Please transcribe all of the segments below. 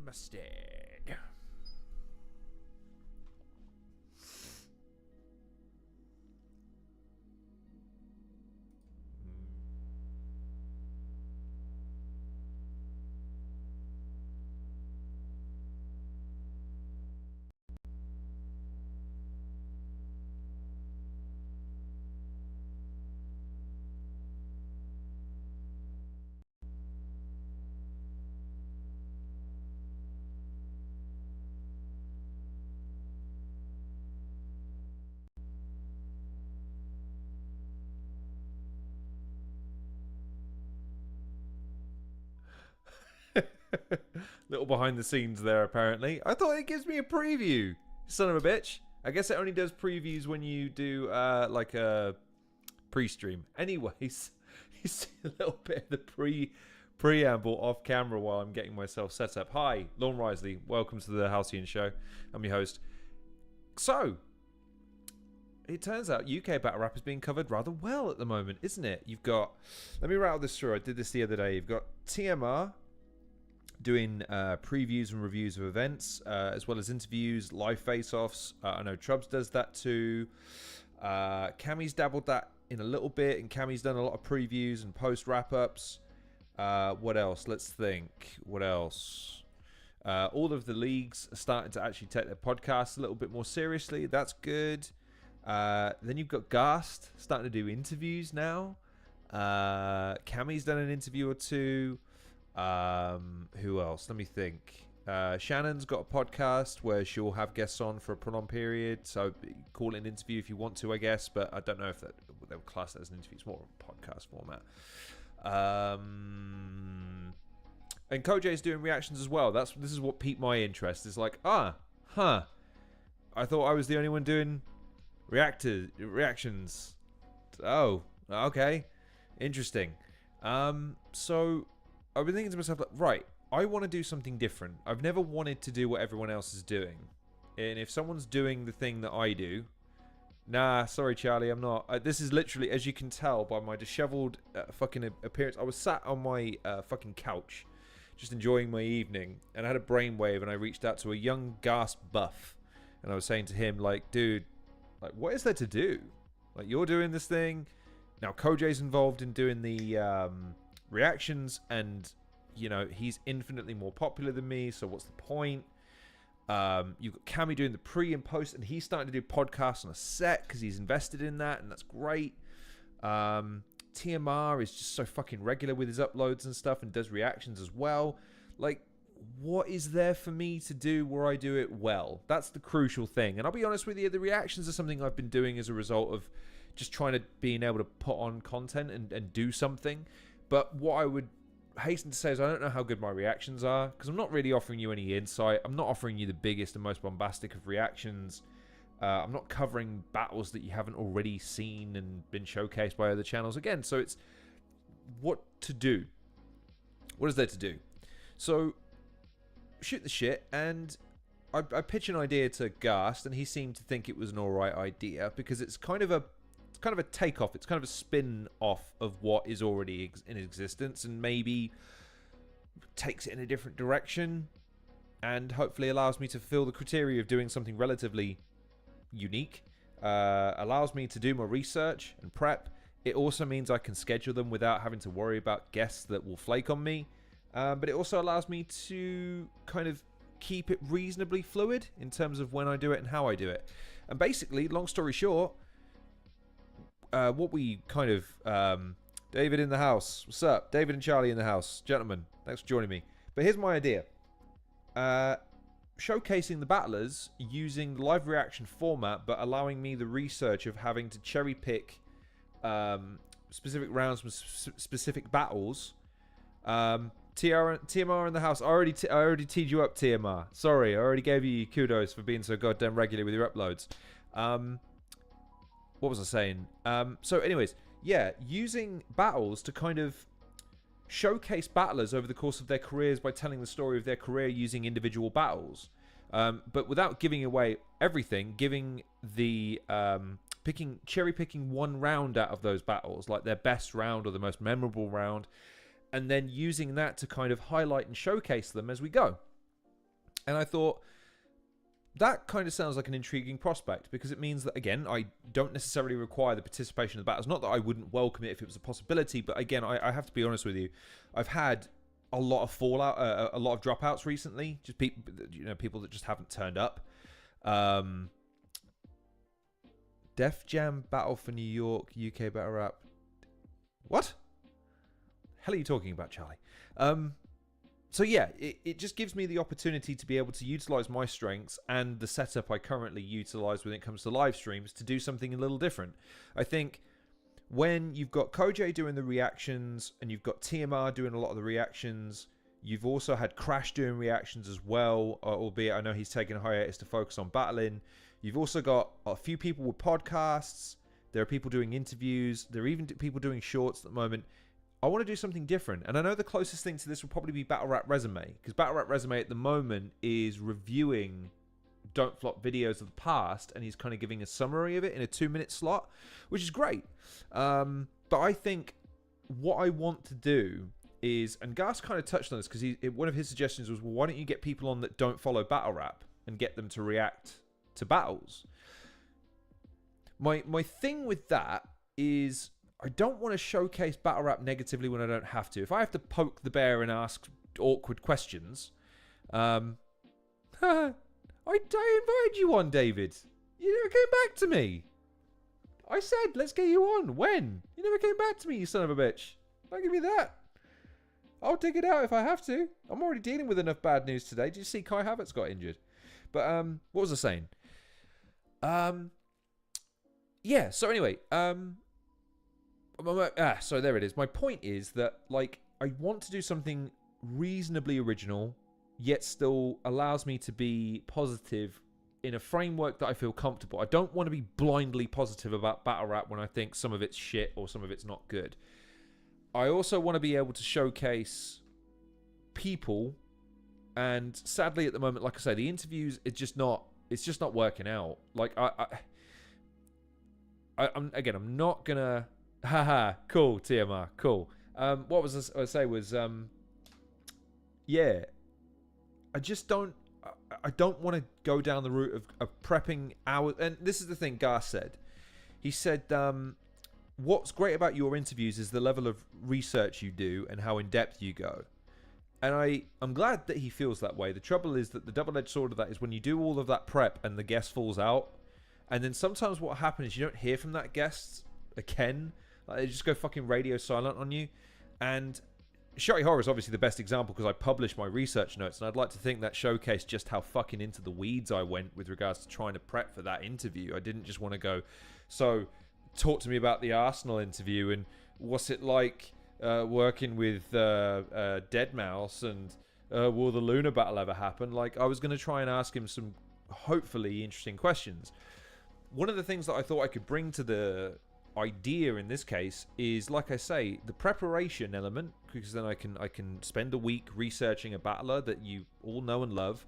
Mustang. Little behind the scenes there, apparently. I thought it gives me a preview. Son of a bitch. I guess it only does previews when you do like a pre-stream. Anyways, you see a little bit of the preamble off camera while I'm getting myself set up. Hi, Lorne Risley. Welcome to the Halcyon Show. I'm your host. So, it turns out UK battle rap is being covered rather well at the moment, isn't it? You've got, let me rattle this through. I did this the other day. You've got TMR doing previews and reviews of events, as well as interviews, live face-offs. I know Trubs does that too. Cammy's dabbled that in a little bit, and Cammy's done a lot of previews and post wrap-ups. What else? Let's think. What else? All of the leagues are starting to actually take their podcasts a little bit more seriously. That's good. Then you've got Gast starting to do interviews now. Cammy's done an interview or two. Who else? Let me think. Shannon's got a podcast where she'll have guests on for a prolonged period, so call it an interview if you want to, I guess, but I don't know if they would class that as an interview. It's more of a podcast format. And Kojay's doing reactions as well. This is what piqued my interest. It's like, I thought I was the only one doing reactions. Oh, okay, interesting. So I've been thinking to myself, like, right, I want to do something different. I've never wanted to do what everyone else is doing. And if someone's doing the thing that I do, nah, sorry, Charlie, I'm not. This is literally, as you can tell by my disheveled fucking appearance, I was sat on my fucking couch, just enjoying my evening, and I had a brainwave, and I reached out to a young gasp buff, and I was saying to him, like, dude, like, what is there to do? Like, you're doing this thing. Now, Kojay's involved in doing the reactions, and you know, he's infinitely more popular than me, so what's the point? You've got Cammy doing the pre and post, and he's starting to do podcasts on a set because he's invested in that, and that's great. TMR is just so fucking regular with his uploads and stuff, and does reactions as well. Like, what is there for me to do where I do it well? That's the crucial thing. And I'll be honest with you, the reactions are something I've been doing as a result of just trying to being able to put on content and do something. But what I would hasten to say is I don't know how good my reactions are, because I'm not really offering you any insight. I'm not offering you the biggest and most bombastic of reactions. I'm not covering battles that you haven't already seen and been showcased by other channels again. So it's what to do. What is there to do? So shoot the shit, and I pitch an idea to Gast, and he seemed to think it was an alright idea because it's kind of a takeoff. It's kind of a spin off of what is already in existence, and maybe takes it in a different direction, and hopefully allows me to fulfill the criteria of doing something relatively unique. Allows me to do more research and prep. It also means I can schedule them without having to worry about guests that will flake on me. But it also allows me to kind of keep it reasonably fluid in terms of when I do it and how I do it. And basically, long story short, what we kind of... David in the house. What's up? David and Charlie in the house. Gentlemen, thanks for joining me. But here's my idea. Showcasing the battlers using the live reaction format, but allowing me the research of having to cherry pick specific rounds from specific battles. TMR in the house. I already teed you up, TMR. Sorry, I already gave you kudos for being so goddamn regular with your uploads. What was I saying? So anyways, yeah, using battles to kind of showcase battlers over the course of their careers by telling the story of their career using individual battles. But without giving away everything, giving the cherry picking one round out of those battles, like their best round or the most memorable round, and then using that to kind of highlight and showcase them as we go. And I thought, that kind of sounds like an intriguing prospect, because it means that, again, I don't necessarily require the participation of the battles. Not that I wouldn't welcome it if it was a possibility, but again, I have to be honest with you. I've had a lot of fallout, a lot of dropouts recently. Just people that just haven't turned up. Def Jam Battle for New York, UK Battle Rap. What? Hell are you talking about, Charlie? So yeah, it just gives me the opportunity to be able to utilize my strengths and the setup I currently utilize when it comes to live streams to do something a little different. I think when you've got Koj doing the reactions and you've got TMR doing a lot of the reactions, you've also had Crash doing reactions as well, albeit I know he's taking a hiatus to focus on battling. You've also got a few people with podcasts. There are people doing interviews. There are even people doing shorts at the moment. I want to do something different. And I know the closest thing to this will probably be Battle Rap Resume, because Battle Rap Resume at the moment is reviewing Don't Flop videos of the past, and he's kind of giving a summary of it in a 2-minute slot, which is great. But I think what I want to do is, and Gus kind of touched on this, because one of his suggestions was, well, why don't you get people on that don't follow Battle Rap and get them to react to battles? My thing with that is, I don't want to showcase Battle Rap negatively when I don't have to. If I have to poke the bear and ask awkward questions, I invited you on, David. You never came back to me. I said, let's get you on. When? You never came back to me, you son of a bitch. Don't give me that. I'll dig it out if I have to. I'm already dealing with enough bad news today. Did you see Kai Havertz got injured? But what was I saying? Yeah, so anyway, so there it is. My point is that, like, I want to do something reasonably original, yet still allows me to be positive in a framework that I feel comfortable. I don't want to be blindly positive about Battle Rap when I think some of it's shit or some of it's not good. I also want to be able to showcase people, and sadly at the moment, like I say, the interviews, it's just not working out. Like, I'm not gonna... Haha, cool, TMR, cool. What was I say was, yeah, I just don't want to go down the route of prepping hours. And this is the thing Gar said. He said, what's great about your interviews is the level of research you do and how in-depth you go. And I'm glad that he feels that way. The trouble is that the double-edged sword of that is when you do all of that prep and the guest falls out, and then sometimes what happens is you don't hear from that guest again. Like, they just go fucking radio silent on you. And Shotty Horror is obviously the best example because I published my research notes, and I'd like to think that showcased just how fucking into the weeds I went with regards to trying to prep for that interview. I didn't just want to go, so talk to me about the Arsenal interview and what's it like working with Deadmau5 and will the Luna battle ever happen? Like, I was going to try and ask him some hopefully interesting questions. One of the things that I thought I could bring to the idea in this case is, like I say, the preparation element, because then I can spend a week researching a battler that you all know and love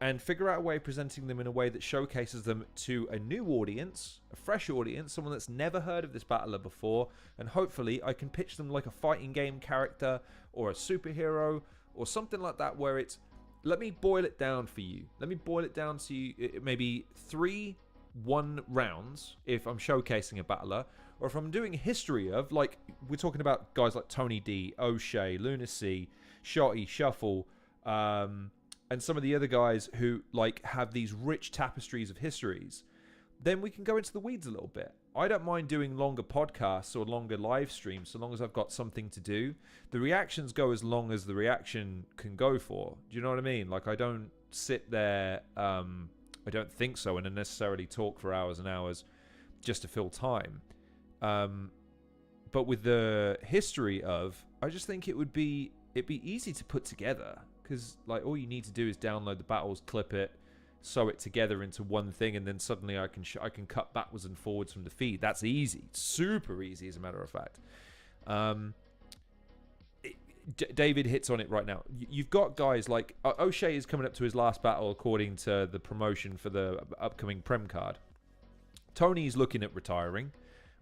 and figure out a way of presenting them in a way that showcases them to a new audience, a fresh audience, someone that's never heard of this battler before, and hopefully I can pitch them like a fighting game character or a superhero or something like that, where it's, let me boil it down for you. Let me boil it down to you, maybe 3 1 rounds if I'm showcasing a battler, or if I'm doing a history of, like, we're talking about guys like Tony D, O'Shea, Lunacy, Shotty, Shuffle, and some of the other guys who, like, have these rich tapestries of histories, then we can go into the weeds a little bit. I don't mind doing longer podcasts or longer live streams so long as I've got something to do. The reactions go as long as the reaction can go for. Do you know what I mean? Like, I don't sit there, I don't think so, and unnecessarily talk for hours and hours just to fill time. But with the history of, I just think it'd be easy to put together, because, like, all you need to do is download the battles, clip it, sew it together into one thing, and then suddenly I can cut backwards and forwards from the feed. That's easy, super easy, as a matter of fact. David hits on it right now. You've got guys like O'Shea is coming up to his last battle according to the promotion for the upcoming Prem card. Tony's looking at retiring.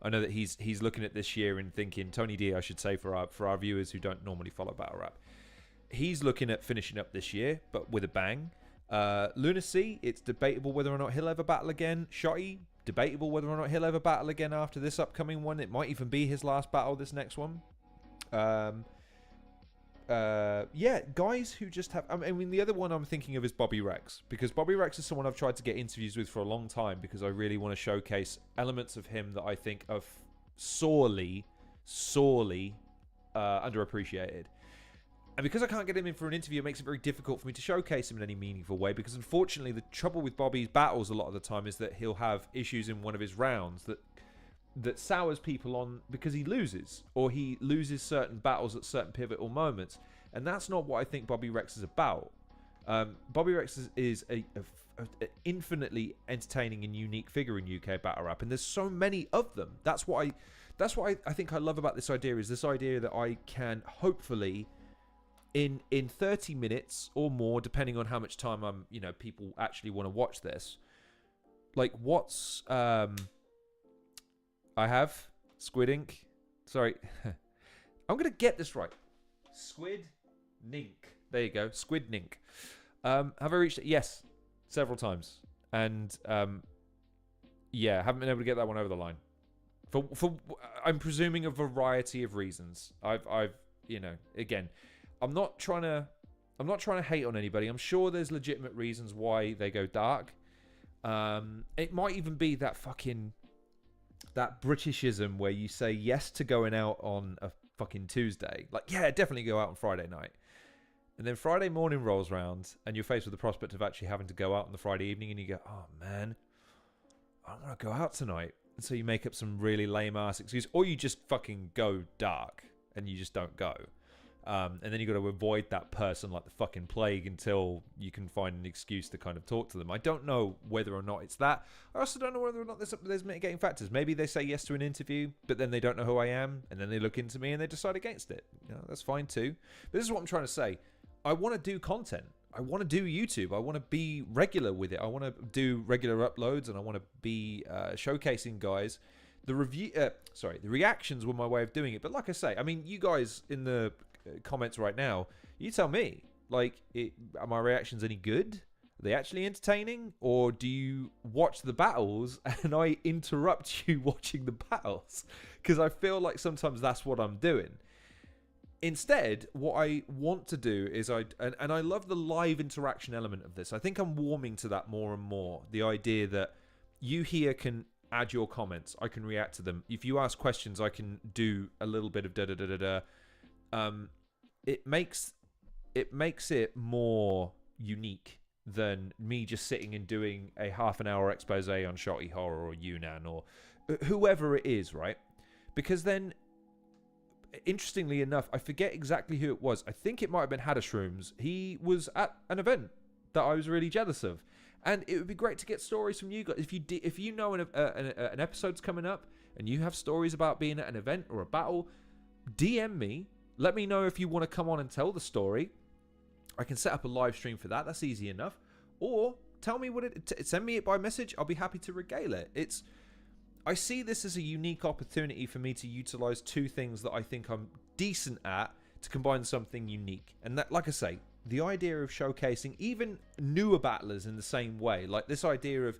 I know that he's looking at this year and thinking, Tony D, I should say, for our viewers who don't normally follow Battle Rap, he's looking at finishing up this year, but with a bang. Lunacy, it's debatable whether or not he'll ever battle again. Shotty, debatable whether or not he'll ever battle again after this upcoming one. It might even be his last battle, this next one. Yeah, guys who just have... I mean, the other one I'm thinking of is Bobby Rex. Because Bobby Rex is someone I've tried to get interviews with for a long time, because I really want to showcase elements of him that I think are sorely underappreciated. And because I can't get him in for an interview, it makes it very difficult for me to showcase him in any meaningful way. Because unfortunately, the trouble with Bobby's battles a lot of the time is that he'll have issues in one of his rounds that sours people on because he loses. Or he loses certain battles at certain pivotal moments. And that's not what I think Bobby Rex is about. Bobby Rex is a infinitely entertaining and unique figure in UK battle rap. And there's so many of them. That's what I think I love about this idea, is this idea that I can hopefully... In 30 minutes or more, depending on how much time people actually want to watch this. Like, what's I have Squid Ink. Sorry, I'm gonna get this right. Squid Nink. There you go, Squid Nink. Have I reached it? Yes, several times, and yeah, haven't been able to get that one over the line. For I'm presuming a variety of reasons. I've again. I'm not trying to hate on anybody. I'm sure there's legitimate reasons why they go dark. It might even be that Britishism where you say yes to going out on a fucking Tuesday. Like, yeah, definitely go out on Friday night. And then Friday morning rolls round and you're faced with the prospect of actually having to go out on the Friday evening, and you go, oh man, I want to go out tonight. And so you make up some really lame ass excuse, or you just fucking go dark and you just don't go. And then you got to avoid that person like the fucking plague until you can find an excuse to kind of talk to them. I don't know whether or not it's that. I also don't know whether or not there's mitigating factors. Maybe they say yes to an interview, but then they don't know who I am, and then they look into me and they decide against it. That's fine too. But this is what I'm trying to say. I want to do content. I want to do YouTube. I want to be regular with it. I want to do regular uploads, and I want to be showcasing guys. The reactions were my way of doing it. But like I say, I mean, you guys in the comments right now, you tell me, like, are my reactions any good? Are they actually entertaining? Or do you watch the battles and I interrupt you watching the battles? Because I feel like sometimes that's what I'm doing. Instead, what I want to do is and I love the live interaction element of this. I think I'm warming to that more and more. The idea that you here can add your comments. I can react to them. If you ask questions, I can do a little bit of da-da-da-da-da. It makes it more unique than me just sitting and doing a half an hour expose on Shotty Horror or Yunnan or whoever it is, right? Because then, interestingly enough, I forget exactly who it was. I think it might have been Hadashrooms. He was at an event that I was really jealous of, and it would be great to get stories from you guys. If you know an episode's coming up and you have stories about being at an event or a battle, DM me. Let me know if you want to come on and tell the story. I can set up a live stream for that. That's easy enough. Or tell me send me it by message. I'll be happy to regale it. I see this as a unique opportunity for me to utilize two things that I think I'm decent at to combine something unique. And that, like I say, the idea of showcasing even newer battlers in the same way, like this idea of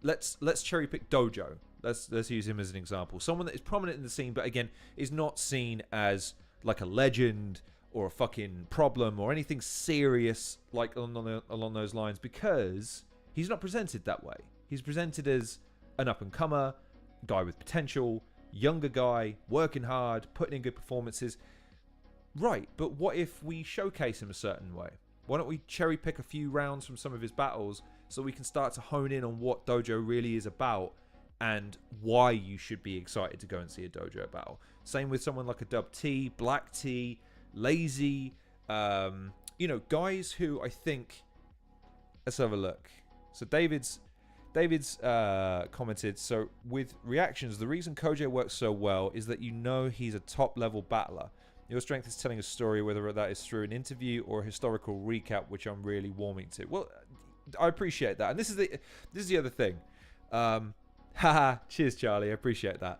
let's cherry pick Dojo. Let's use him as an example. Someone that is prominent in the scene, but again is not seen as like a legend or a fucking problem or anything serious like along those lines, because he's not presented that way. He's presented as an up-and-comer, guy with potential, younger guy, working hard, putting in good performances. Right, but what if we showcase him a certain way? Why don't we cherry pick a few rounds from some of his battles so we can start to hone in on what Dojo really is about and why you should be excited to go and see a Dojo battle. Same with someone like a Dub T, Black T, Lazy, guys who I think... Let's have a look. So David's commented, so with reactions, the reason Kojo works so well is that he's a top-level battler. Your strength is telling a story, whether that is through an interview or a historical recap, which I'm really warming to. Well, I appreciate that. And this is the other thing. Haha, cheers, Charlie. I appreciate that.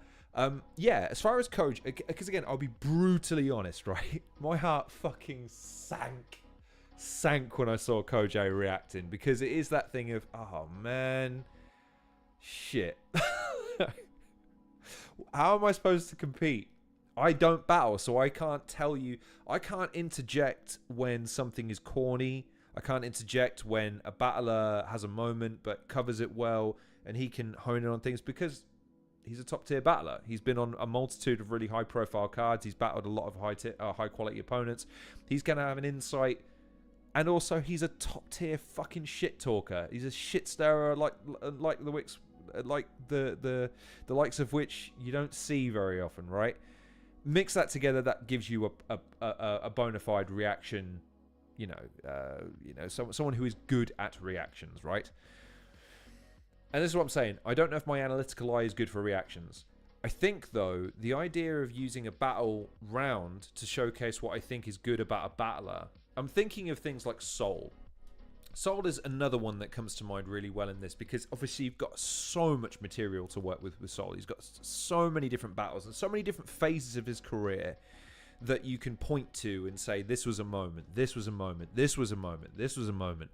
Yeah, as far as Kojo, because again, I'll be brutally honest, right? My heart fucking sank sank when I saw Kojay reacting, because it is that thing of, oh man, shit. How am I supposed to compete? I don't battle, so I can't tell you. I can't interject when something is corny. I can't interject when a battler has a moment but covers it well and he can hone in on things, because he's a top tier battler. He's been on a multitude of really high profile cards. He's battled a lot of high quality opponents. He's going to have an insight. And also, he's a top tier fucking shit talker. He's a shit stirrer like the likes of which you don't see very often, right? Mix that together, that gives you a bona fide reaction. Someone who is good at reactions, right? And this is what I'm saying. I don't know if my analytical eye is good for reactions. I think, though, the idea of using a battle round to showcase what I think is good about a battler, I'm thinking of things like Soul. Soul is another one that comes to mind really well in this, because obviously you've got so much material to work with Soul. He's got so many different battles and so many different phases of his career that you can point to and say, this was a moment, this was a moment, this was a moment, this was a moment.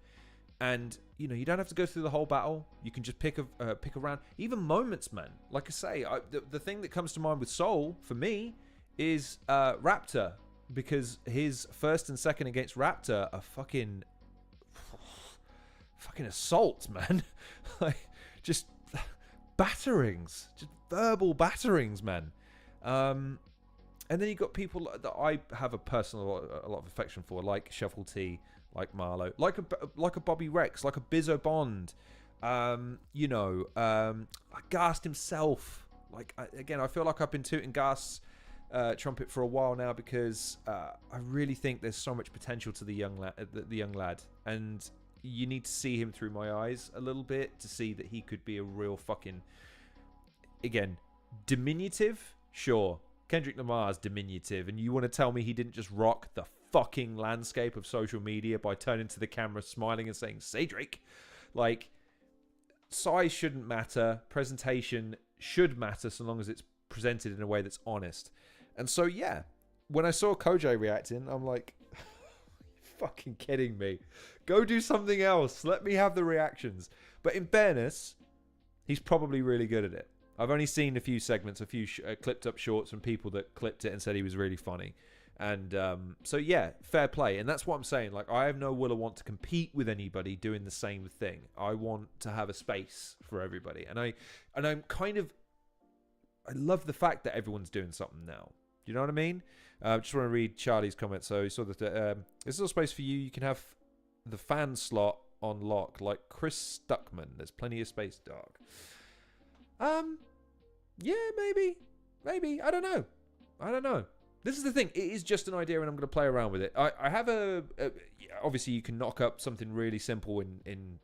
And, you don't have to go through the whole battle. You can just pick a round. Even moments, man. Like I say, the thing that comes to mind with Soul, for me, is Raptor. Because his first and second against Raptor are fucking assaults, man. Like, just batterings. Just verbal batterings, man. And then you got people that I have a lot of affection for, like Shuffle T, like Marlowe, like a Bobby Rex, like a Bizzo Bond, Gast himself. Like, I feel like I've been tooting Gast's trumpet for a while now, because I really think there's so much potential to the young lad, and you need to see him through my eyes a little bit to see that he could be a real fucking, again, diminutive, sure. Kendrick Lamar's diminutive, and you want to tell me he didn't just rock the fucking landscape of social media by turning to the camera, smiling and saying, "Say Drake." Like, size shouldn't matter. Presentation should matter, so long as it's presented in a way that's honest. And so, yeah, when I saw Kojay reacting, I'm like, fucking kidding me. Go do something else. Let me have the reactions. But in fairness, he's probably really good at it. I've only seen a few segments, a few clipped up shorts from people that clipped it and said he was really funny. And so, yeah, fair play. And that's what I'm saying. Like, I have no will or want to compete with anybody doing the same thing. I want to have a space for everybody. And I'm kind of, I love the fact that everyone's doing something now. You know what I mean? Just want to read Charlie's comment. So he saw that there's a space for you. You can have the fan slot on lock, like Chris Stuckman. There's plenty of space, dog. Yeah, maybe. I don't know. This is the thing. It is just an idea, and I'm going to play around with it. I have obviously you can knock up something really simple in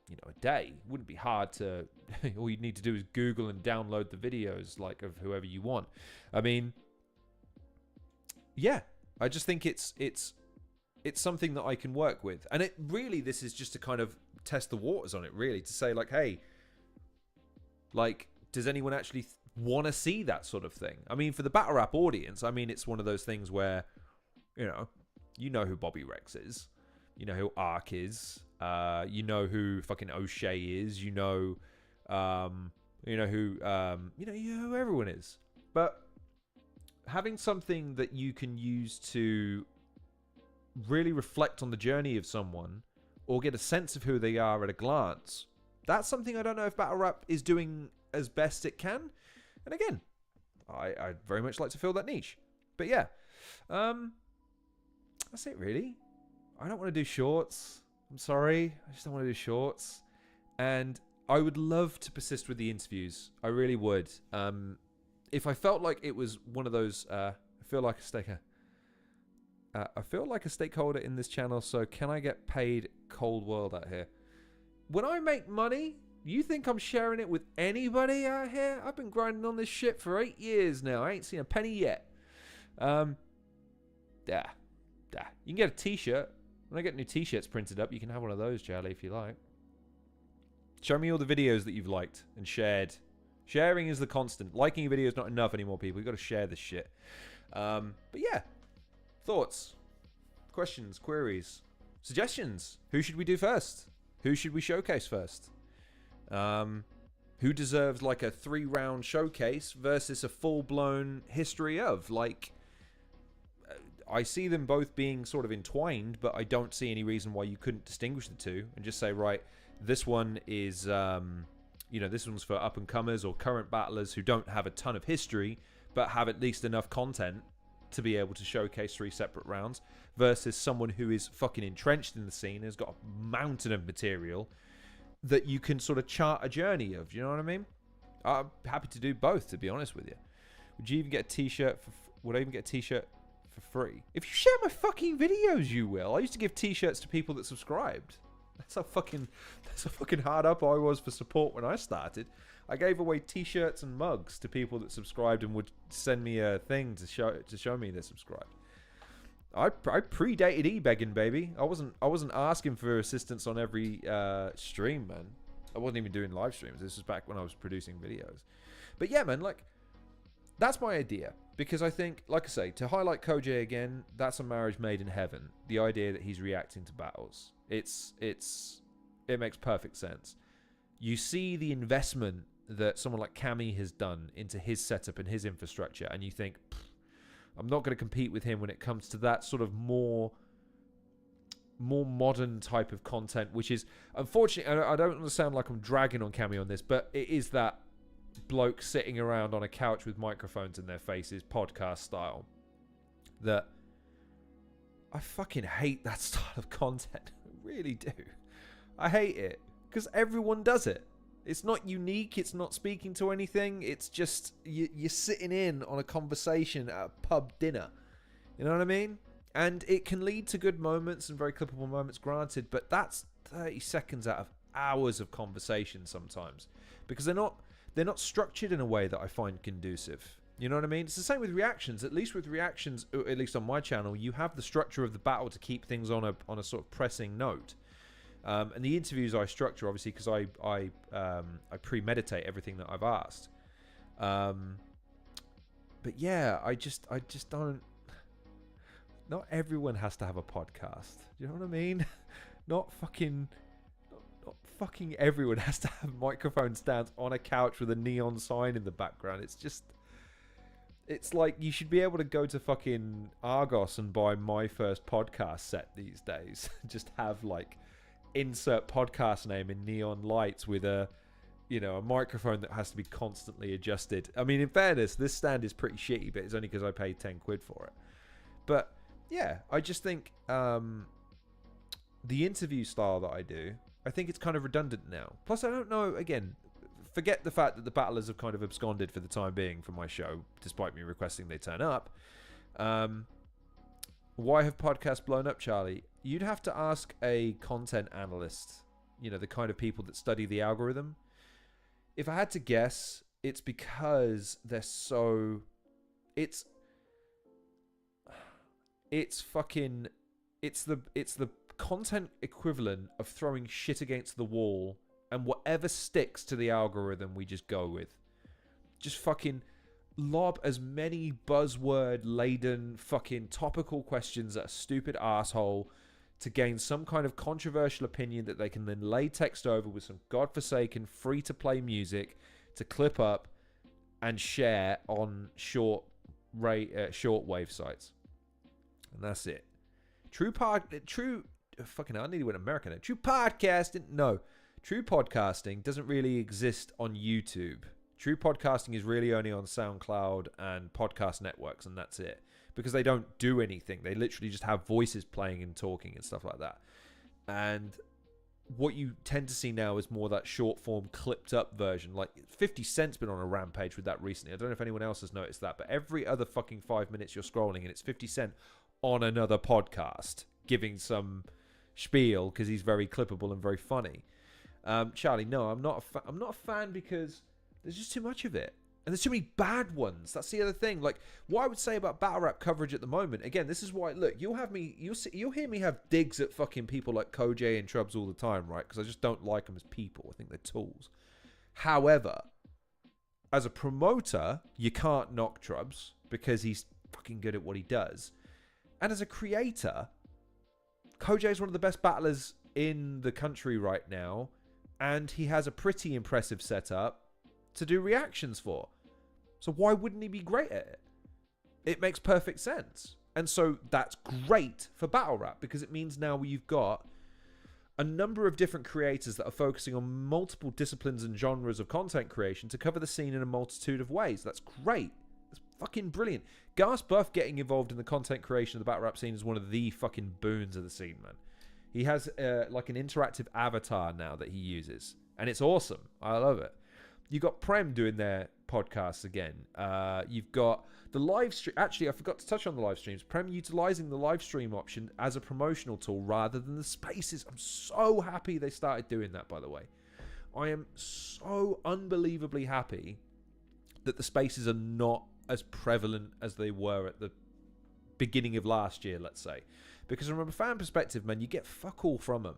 a day. It wouldn't be hard to. All you'd need to do is Google and download the videos, like, of whoever you want. I mean, yeah. I just think it's something that I can work with, and this is just to kind of test the waters on it, really, to say, like, hey, like, does anyone actually want to see that sort of thing? I mean, for the battle rap audience, I mean, it's one of those things where, you know who Bobby Rex is, you know who Ark is, you know who fucking O'Shea is, you know who everyone is. But having something that you can use to really reflect on the journey of someone, or get a sense of who they are at a glance, that's something I don't know if battle rap is doing as best it can. And again, I'd very much like to fill that niche. But yeah, that's it really. I don't want to do shorts. I'm sorry. I just don't want to do shorts. And I would love to persist with the interviews. I really would. If I felt like it was one of those, I feel like a stakeholder in this channel, so can I get paid? Cold world out here. When I make money, you think I'm sharing it with anybody out here? I've been grinding on this shit for 8 years now. I ain't seen a penny yet. You can get a t-shirt. When I get new t-shirts printed up, you can have one of those, Charlie, if you like. Show me all the videos that you've liked and shared. Sharing is the constant. Liking a video is not enough anymore, people. You've got to share this shit. But yeah. Thoughts? Questions? Queries? Suggestions. Who should we do first? Who should we showcase first? Who deserves like a 3-round showcase versus a full-blown history of? Like, I see them both being sort of entwined, but I don't see any reason why you couldn't distinguish the two and just say, right, this one is, this one's for up-and-comers or current battlers who don't have a ton of history, but have at least enough content to be able to showcase 3 separate rounds, versus someone who is fucking entrenched in the scene, has got a mountain of material that you can sort of chart a journey of. You know what I mean? I'm happy to do both, to be honest with you. Would you even get a t-shirt would I even get a t-shirt for free? If you share my fucking videos, you will. I used to give t-shirts to people that subscribed. That's how fucking hard up I was for support when I started. I gave away t-shirts and mugs to people that subscribed and would send me a thing to show me they subscribed. I predated e-begging, baby. I wasn't asking for assistance on every stream, man. I wasn't even doing live streams. This was back when I was producing videos. But yeah, man, like, that's my idea. Because I think, like I say, to highlight Kojay again, that's a marriage made in heaven. The idea that he's reacting to battles. It makes perfect sense. You see the investment that someone like Cammy has done into his setup and his infrastructure, and you think, I'm not going to compete with him when it comes to that sort of more modern type of content, which is, unfortunately, I don't want to sound like I'm dragging on Cammy on this, but it is that bloke sitting around on a couch with microphones in their faces, podcast style, that I fucking hate that style of content. I really do. I hate it because everyone does it. It's not unique. It's not speaking to anything. It's just you're sitting in on a conversation at a pub dinner. You know what I mean? And it can lead to good moments and very clippable moments, granted, but that's 30 seconds out of hours of conversation sometimes, because they're not structured in a way that I find conducive. You know what I mean? It's the same with reactions. At least with reactions, at least on my channel, you have the structure of the battle to keep things on a sort of pressing note. And the interviews I structure, obviously, because I premeditate everything that I've asked. But yeah, I just don't. Not everyone has to have a podcast. Do you know what I mean? Not fucking everyone has to have microphone stands on a couch with a neon sign in the background. It's like you should be able to go to fucking Argos and buy my first podcast set these days. Just have like insert podcast name in neon lights with a microphone that has to be constantly adjusted. I mean, in fairness, this stand is pretty shitty, but it's only because I paid 10 quid for it. But yeah, I just think the interview style that I do, I think it's kind of redundant now. Plus, I don't know, again, forget the fact that the battlers have kind of absconded for the time being from my show, despite me requesting they turn up. Why have podcasts blown up, Charlie? You'd have to ask a content analyst, the kind of people that study the algorithm. If I had to guess, it's because they're so... It's the content equivalent of throwing shit against the wall, and whatever sticks to the algorithm we just go with. Just fucking lob as many buzzword-laden fucking topical questions at a stupid asshole to gain some kind of controversial opinion that they can then lay text over with some godforsaken free-to-play music to clip up and share on short wave sites. And that's it. True fucking hell, I nearly went American there. True podcasting doesn't really exist on YouTube. True podcasting is really only on SoundCloud and podcast networks, and that's it. Because they don't do anything. They literally just have voices playing and talking and stuff like that. And what you tend to see now is more that short form clipped up version. Like 50 Cent's been on a rampage with that recently. I don't know if anyone else has noticed that, but every other fucking 5 minutes you're scrolling and it's 50 Cent on another podcast giving some spiel because he's very clippable and very funny. Charlie, no, I'm not a fan because there's just too much of it. And there's too many bad ones. That's the other thing. Like, what I would say about battle rap coverage at the moment, again, this is why, look, you'll hear me have digs at fucking people like Kojay and Trubs all the time, right? Because I just don't like them as people. I think they're tools. However, as a promoter, you can't knock Trubs because he's fucking good at what he does. And as a creator, Kojay is one of the best battlers in the country right now, and he has a pretty impressive setup to do reactions for. So why wouldn't he be great at it? It makes perfect sense. And so that's great for battle rap, because it means now you've got a number of different creators that are focusing on multiple disciplines and genres of content creation to cover the scene in a multitude of ways. That's great. That's fucking brilliant. Gas Buff getting involved in the content creation of the battle rap scene is one of the fucking boons of the scene, man. He has like an interactive avatar now that he uses, and it's awesome. I love it. You've got Prem doing their podcasts again. You've got the live stream. Actually, I forgot to touch on the live streams. Prem utilizing the live stream option as a promotional tool rather than the spaces. I'm so happy they started doing that, by the way. I am so unbelievably happy that the spaces are not as prevalent as they were at the beginning of last year, let's say. Because from a fan perspective, man, you get fuck all from them.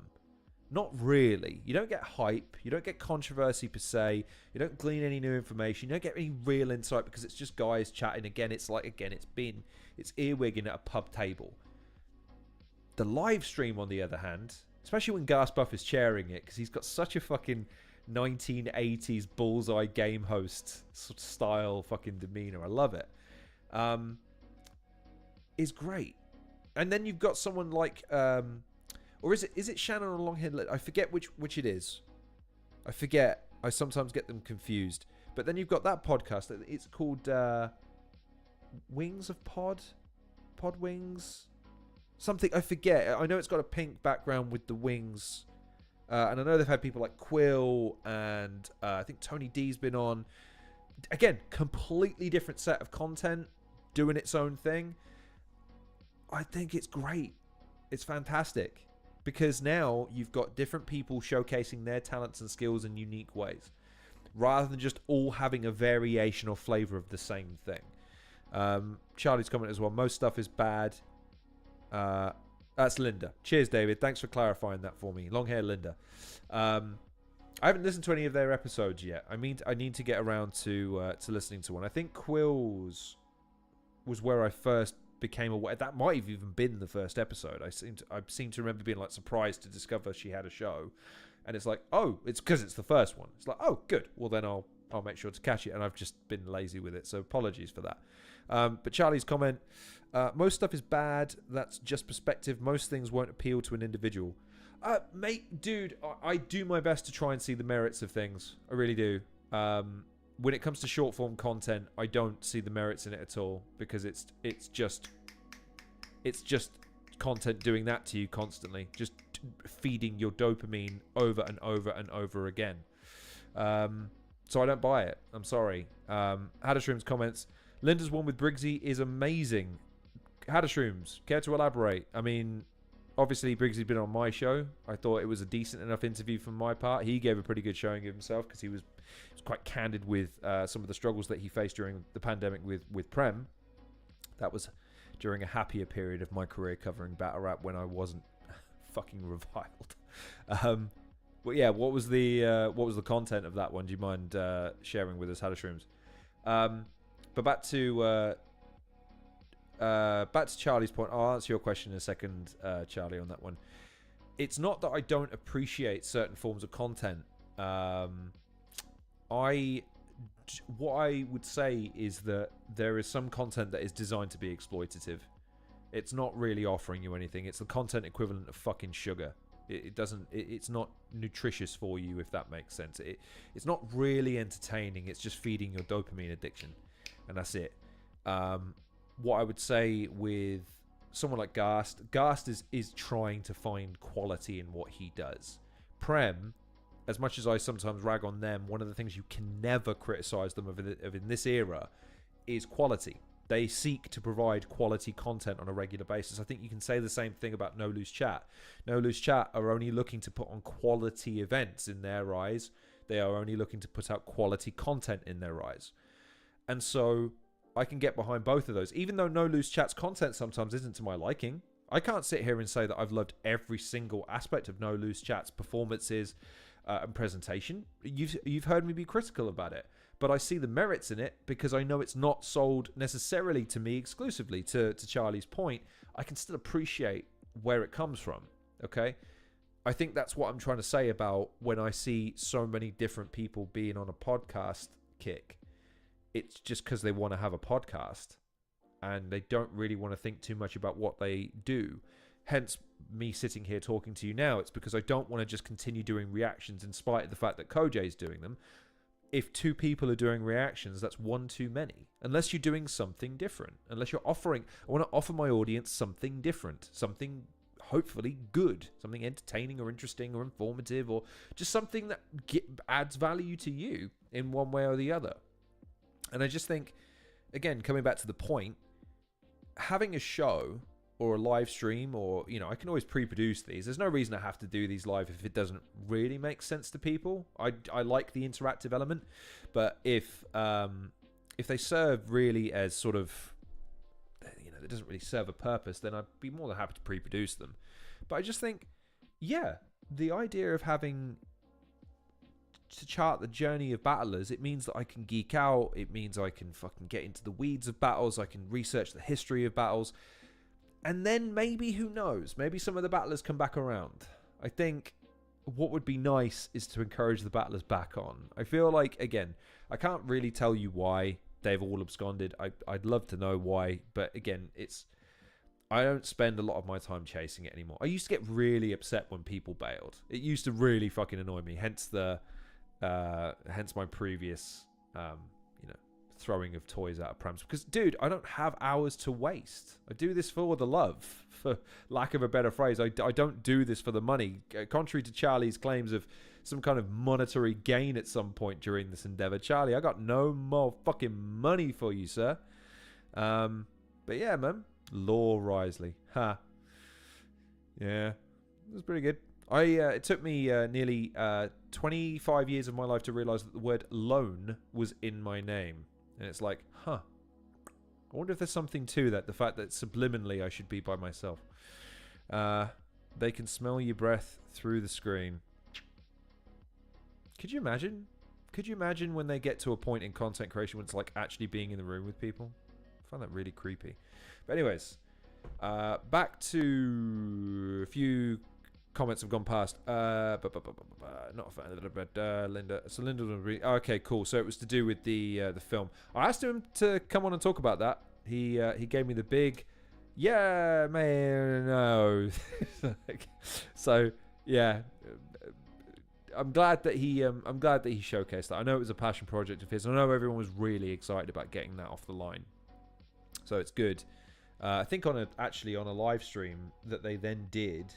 Not really. You don't get hype. You don't get controversy per se. You don't glean any new information. You don't get any real insight because it's just guys chatting. Again, it's earwigging at a pub table. The live stream, on the other hand, especially when Gas Buff is chairing it, because he's got such a fucking 1980s bullseye game host sort of style fucking demeanor. I love it. Is great. And then you've got someone like... or is it Shannon or Longhead? I forget which it is. I forget. I sometimes get them confused. But then you've got that podcast. It's called Wings of Pod? Pod Wings? Something. I forget. I know it's got a pink background with the wings. And I know they've had people like Quill and I think Tony D's been on. Again, completely different set of content. Doing its own thing. I think it's great. It's fantastic. Because now you've got different people showcasing their talents and skills in unique ways. Rather than just all having a variation or flavour of the same thing. Charlie's comment as well. Most stuff is bad. That's Linda. Cheers, David. Thanks for clarifying that for me. Long hair Linda. I haven't listened to any of their episodes yet. I need to get around to listening to one. I think Quills was where I first became aware. That might have even been the first episode. I seem to remember being like surprised to discover she had a show, and it's like, oh, it's because it's the first one. It's like, oh, good. Well, then I'll make sure to catch it, and I've just been lazy with it, so apologies for that. But Charlie's comment: most stuff is bad. That's just perspective. Most things won't appeal to an individual. Mate, dude, I do my best to try and see the merits of things. I really do. When it comes to short form content, I don't see the merits in it at all, because it's just content doing that to you constantly, just feeding your dopamine over and over and over again. So I don't buy it. I'm sorry. Hadashroom's comments: Linda's one with Briggsy is amazing. Hadashrooms, care to elaborate? I mean, obviously Briggsy's been on my show. I thought it was a decent enough interview from my part. He gave a pretty good showing of himself because he was quite candid with some of the struggles that he faced during the pandemic with Prem. That was during a happier period of my career covering battle rap when I wasn't fucking reviled. But yeah, what was the content of that one? Do you mind sharing with us, Hadashrooms? But back to Charlie's point. I'll answer your question in a second, Charlie, on that one. It's not that I don't appreciate certain forms of content. What I would say is that there is some content that is designed to be exploitative. It's not really offering you anything. It's the content equivalent of fucking sugar. It's not nutritious for you, if that makes sense. It's not really entertaining. It's just feeding your dopamine addiction, and that's it. What I would say with someone like Gast is trying to find quality in what he does. Prem, as much as I sometimes rag on them, one of the things you can never criticize them of in this era is quality. They seek to provide quality content on a regular basis. I think you can say the same thing about No Loose Chat. No Loose Chat are only looking to put on quality events in their eyes. They are only looking to put out quality content in their eyes. And so I can get behind both of those. Even though No Loose Chat's content sometimes isn't to my liking, I can't sit here and say that I've loved every single aspect of No Loose Chat's performances and presentation. You've heard me be critical about it, but I see the merits in it because I know it's not sold necessarily to me exclusively. To Charlie's point, I can still appreciate where it comes from, Okay? I think that's what I'm trying to say about when I see so many different people being on a podcast kick. It's just because they want to have a podcast and they don't really want to think too much about what they do. Hence, me sitting here talking to you now, it's because I don't want to just continue doing reactions in spite of the fact that Kojay's doing them. If 2 people are doing reactions, that's 1 too many. Unless you're doing something different. Unless you're offering... I want to offer my audience something different. Something hopefully good. Something entertaining or interesting or informative, or just something that adds value to you in one way or the other. And I just think, again, coming back to the point, having a show or a live stream, or, you know, I can always pre-produce these. There's no reason I have to do these live if it doesn't really make sense to people. I like the interactive element, but if they serve really as sort of, you know, it doesn't really serve a purpose, then I'd be more than happy to pre-produce them. But I just think, yeah, the idea of having to chart the journey of battlers, it means that I can geek out. It means I can fucking get into the weeds of battles. I can research the history of battles. And then maybe, who knows, maybe some of the battlers come back around. I think what would be nice is to encourage the battlers back on. I feel like, again, I can't really tell you why they've all absconded. I'd love to know why. But again, I don't spend a lot of my time chasing it anymore. I used to get really upset when people bailed. It used to really fucking annoy me. Hence my previous, you know, throwing of toys out of prams. Because, dude, I don't have hours to waste. I do this for the love, for lack of a better phrase. I don't do this for the money. Contrary to Charlie's claims of some kind of monetary gain at some point during this endeavor. Charlie, I got no more fucking money for you, sir. But yeah, man. Law Risley. Ha. Yeah. It was pretty good. It took me nearly 25 years of my life to realize that the word loan was in my name. And it's like, huh. I wonder if there's something to that. The fact that subliminally I should be by myself. They can smell your breath through the screen. Could you imagine? Could you imagine when they get to a point in content creation when it's like actually being in the room with people? I find that really creepy. But anyways, back to a few comments have gone past. Not a fan, but Linda. So Linda, okay, cool. So it was to do with the film. I asked him to come on and talk about that. He gave me the big, yeah, man, no. So yeah, I'm glad that he showcased that. I know it was a passion project of his. I know everyone was really excited about getting that off the line. So it's good. I think actually on a live stream that they then did,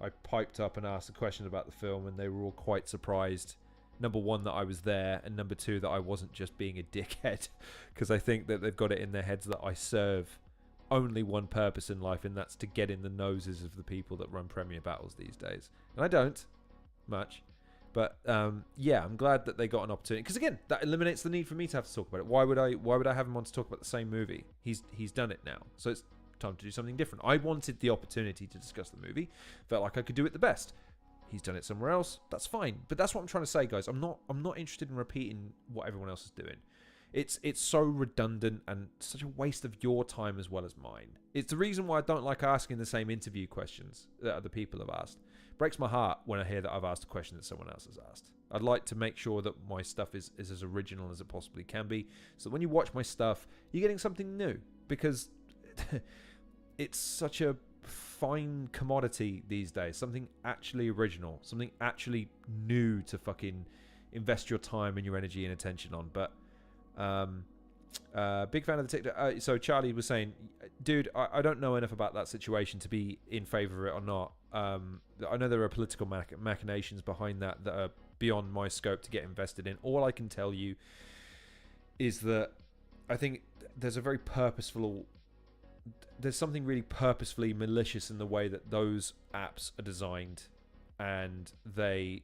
I piped up and asked a question about the film, and they were all quite surprised. Number one, that I was there, and number two, that I wasn't just being a dickhead, because I think that they've got it in their heads that I serve only one purpose in life, and that's to get in the noses of the people that run Premier Battles these days. And I don't much. But yeah, I'm glad that they got an opportunity, because again, that eliminates the need for me to have to talk about it. Why would I have him on to talk about the same movie? He's done it now, so it's time to do something different. I wanted the opportunity to discuss the movie, felt like I could do it the best. He's done it somewhere else. That's fine. But that's what I'm trying to say, guys. I'm not interested in repeating what everyone else is doing. It's so redundant and such a waste of your time as well as mine. It's the reason why I don't like asking the same interview questions that other people have asked. Breaks my heart when I hear that I've asked a question that someone else has asked. I'd like to make sure that my stuff is as original as it possibly can be, so when you watch my stuff, you're getting something new, because it's such a fine commodity these days. Something actually original, something actually new to fucking invest your time and your energy and attention on. But big fan of the TikTok. So Charlie was saying, dude, I don't know enough about that situation to be in favor of it or not. I know there are political machinations behind that are beyond my scope to get invested in. All I can tell you is that I think there's something really purposefully malicious in the way that those apps are designed, and they're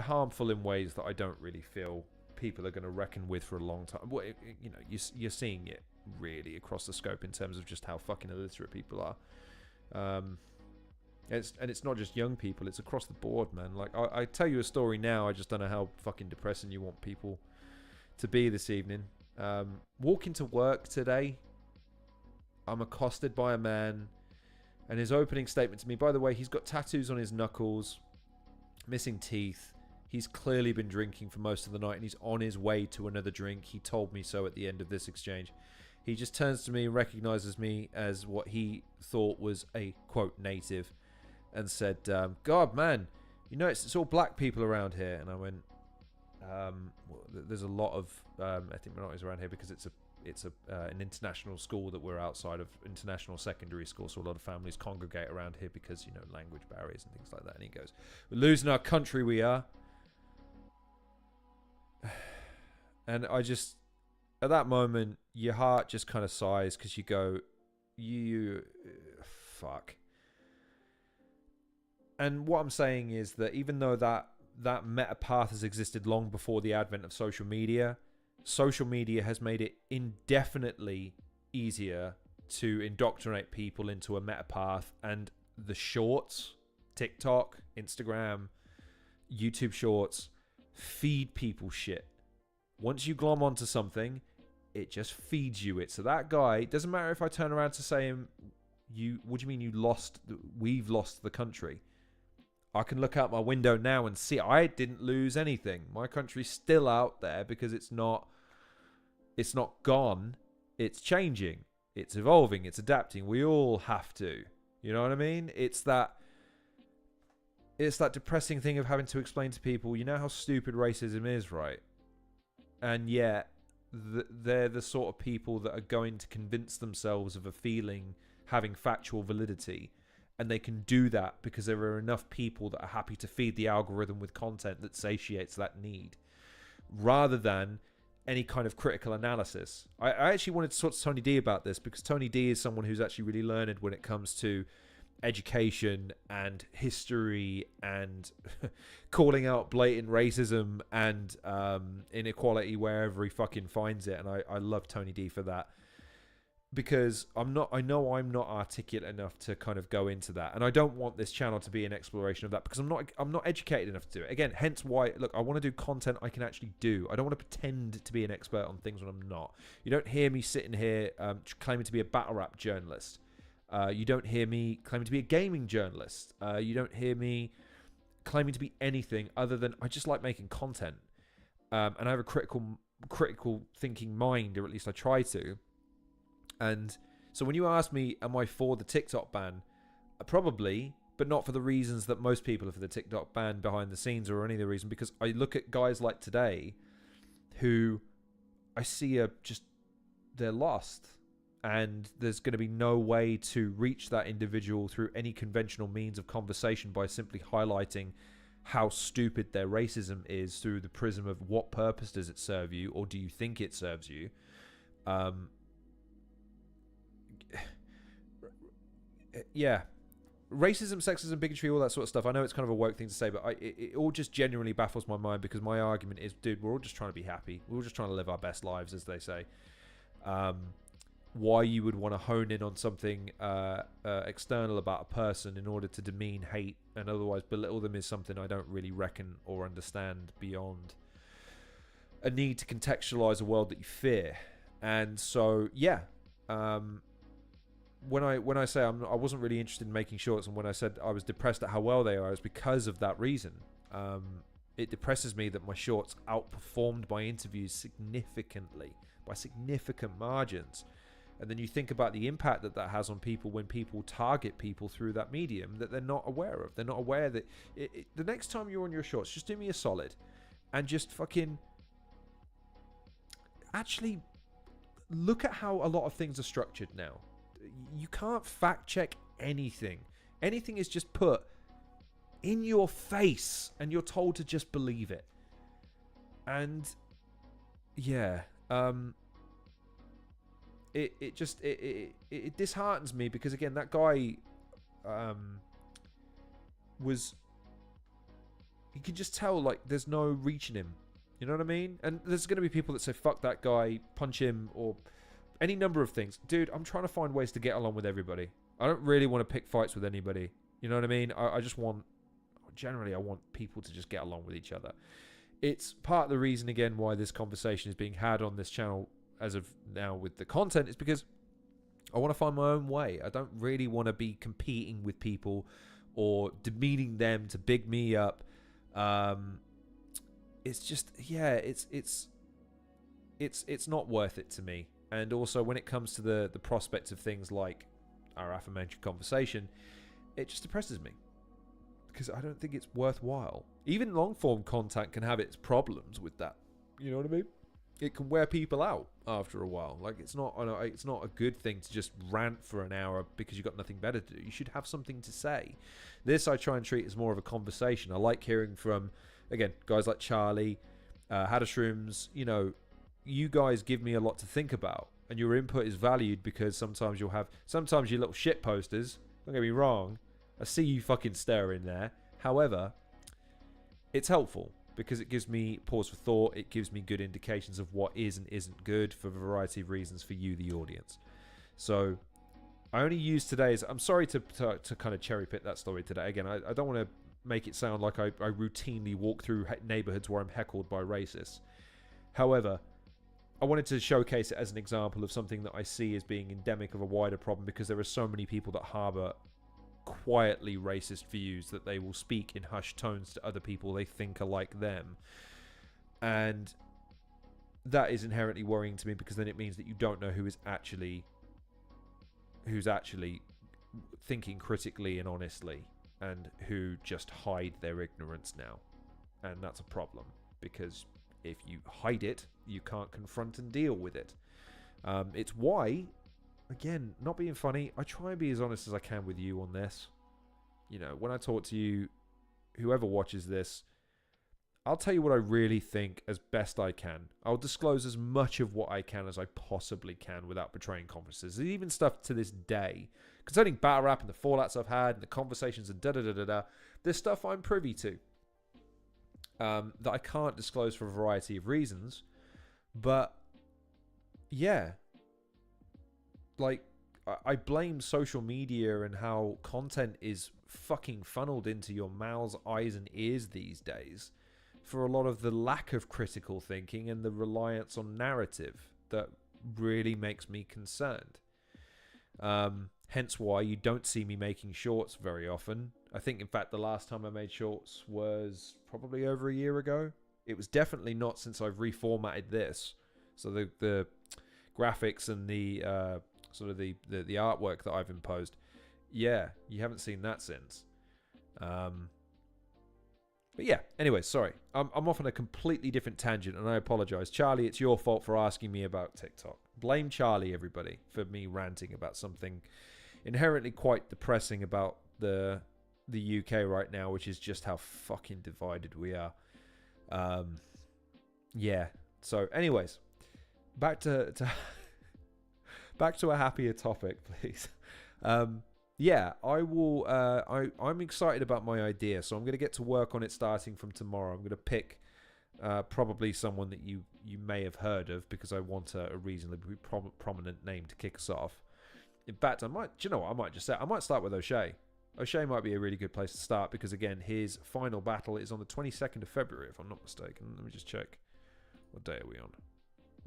harmful in ways that I don't really feel people are going to reckon with for a long time. Well, you know, you're seeing it really across the scope in terms of just how fucking illiterate people are. It's not just young people, it's across the board, man. Like, I tell you a story now, I just don't know how fucking depressing you want people to be this evening. Walking to work today, I'm accosted by a man And his opening statement to me, by the way, he's got tattoos on his knuckles, missing teeth. He's clearly been drinking for most of the night, and he's on his way to another drink. He told me so at the end of this exchange. He just turns to me and recognizes me as what he thought was a, quote, native, and said, God, man, you know, it's all black people around here. And I went, well, there's a lot of ethnic minorities around here because it's an international school that we're outside of, international secondary school, so a lot of families congregate around here because, you know, language barriers and things like that. And he goes, we're losing our country, we are. And I just, at that moment, your heart just kind of sighs because you go, fuck. And what I'm saying is that even though that meta path has existed long before the advent of social media has made it indefinitely easier to indoctrinate people into a meta path. And the shorts, TikTok, Instagram, YouTube shorts, feed people shit. Once you glom onto something, it just feeds you it. So that guy, doesn't matter if I turn around to say him, what do you mean we've lost the country? I can look out my window now and see I didn't lose anything. My country's still out there because it's not gone. It's changing. It's evolving. It's adapting. We all have to. You know what I mean? It's that depressing thing of having to explain to people, you know how stupid racism is, right? And yet, they're the sort of people that are going to convince themselves of a feeling having factual validity. And they can do that because there are enough people that are happy to feed the algorithm with content that satiates that need, rather than any kind of critical analysis. I actually wanted to talk to Tony D about this because Tony D is someone who's actually really learned when it comes to education and history and calling out blatant racism and inequality wherever he fucking finds it. And I love Tony D for that. Because I know I'm not articulate enough to kind of go into that, and I don't want this channel to be an exploration of that because I'm not educated enough to do it. Again, hence why, look, I want to do content I can actually do. I don't want to pretend to be an expert on things when I'm not. You don't hear me sitting here claiming to be a battle rap journalist. You don't hear me claiming to be a gaming journalist. You don't hear me claiming to be anything other than I just like making content, and I have a critical thinking mind, or at least I try to. And so when you ask me, am I for the TikTok ban? Probably, but not for the reasons that most people are for the TikTok ban behind the scenes or any other reason, because I look at guys like today who I see they're lost. And there's going to be no way to reach that individual through any conventional means of conversation by simply highlighting how stupid their racism is through the prism of what purpose does it serve you, or do you think it serves you? Yeah, racism, sexism, bigotry, all that sort of stuff. I know it's kind of a woke thing to say, but it all just genuinely baffles my mind because my argument is, dude, we're all just trying to be happy. We're all just trying to live our best lives, as they say. Why you would want to hone in on something external about a person in order to demean, hate, and otherwise belittle them is something I don't really reckon or understand beyond a need to contextualize a world that you fear. And so, yeah. When I say I wasn't really interested in making shorts, and when I said I was depressed at how well they are, it's because of that reason. It depresses me that my shorts outperformed my interviews significantly, by significant margins. And then you think about the impact that has on people when people target people through that medium that they're not aware of. They're not aware that the next time you're on your shorts, just do me a solid and just fucking actually look at how a lot of things are structured now. You can't fact check anything. Anything is just put in your face and you're told to just believe it. And yeah, it disheartens me because, again, that guy you can just tell, like, there's no reaching him. You know what I mean? And there's going to be people that say, fuck that guy, punch him, or any number of things. Dude, I'm trying to find ways to get along with everybody. I don't really want to pick fights with anybody. You know what I mean? I just want, generally, I want people to just get along with each other. It's part of the reason, again, why this conversation is being had on this channel as of now with the content, is because I want to find my own way. I don't really want to be competing with people or demeaning them to big me up. It's just, yeah, it's not worth it to me. And also, when it comes to the prospects of things like our aforementioned conversation, it just depresses me because I don't think it's worthwhile. Even long form content can have its problems with that. You know what I mean? It can wear people out after a while. Like, it's not a good thing to just rant for an hour because you've got nothing better to do. You should have something to say. This I try and treat as more of a conversation. I like hearing from, again, guys like Charlie, Haddishrooms. You know, you guys give me a lot to think about, and your input is valued because sometimes you little shit posters. Don't get me wrong. I see you fucking staring there. However, it's helpful because it gives me pause for thought. It gives me good indications of what is and isn't good for a variety of reasons for you, the audience. So I only use today's... I'm sorry to kind of cherry pick that story today. Again, I don't want to make it sound like I routinely walk through neighborhoods where I'm heckled by racists. However, I wanted to showcase it as an example of something that I see as being endemic of a wider problem because there are so many people that harbour quietly racist views that they will speak in hushed tones to other people they think are like them, and that is inherently worrying to me because then it means that you don't know who's actually thinking critically and honestly, and who just hide their ignorance now. And that's a problem because if you hide it, you can't confront and deal with it. It's why, again, not being funny, I try and be as honest as I can with you on this. You know, when I talk to you, whoever watches this, I'll tell you what I really think as best I can. I'll disclose as much of what I can as I possibly can without betraying confidences. There's even stuff to this day concerning battle rap and the fallouts I've had and the conversations and da-da-da-da-da. There's stuff I'm privy to that I can't disclose for a variety of reasons. But, yeah. Like, I blame social media and how content is fucking funneled into your mouths, eyes, and ears these days for a lot of the lack of critical thinking and the reliance on narrative that really makes me concerned. Hence why you don't see me making shorts very often. I think, in fact, the last time I made shorts was probably over a year ago. It was definitely not since I've reformatted this. So the graphics and the sort of the artwork that I've imposed, yeah, you haven't seen that since. But yeah, anyway, sorry. I'm off on a completely different tangent, and I apologize. Charlie, it's your fault for asking me about TikTok. Blame Charlie, everybody, for me ranting about something inherently quite depressing about the UK right now, which is just how fucking divided we are. Yeah. So, anyways, back to back to a happier topic, please. Yeah, I will. I'm excited about my idea, so I'm going to get to work on it starting from tomorrow. I'm going to pick probably someone that you may have heard of because I want a reasonably prominent name to kick us off. In fact, I might. Do you know what? I might just say I might start with O'Shea. O'Shea might be a really good place to start because, again, his final battle is on the 22nd of February, if I'm not mistaken. Let me just check. What day are we on?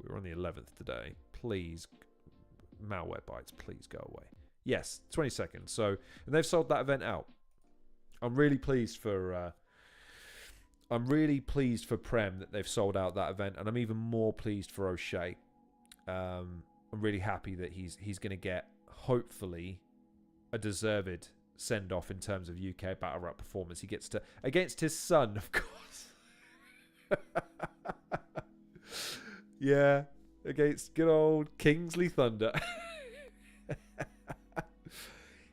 We're on the 11th today. Please, malware bites, please go away. Yes, 22nd. So, and they've sold that event out. I'm really pleased for Prem that they've sold out that event, and I'm even more pleased for O'Shea. I'm really happy that he's going to get, hopefully, a deserved send-off in terms of UK battle rap performance. He gets to, against his son, of course. Yeah, against good old Kingsley Thunder.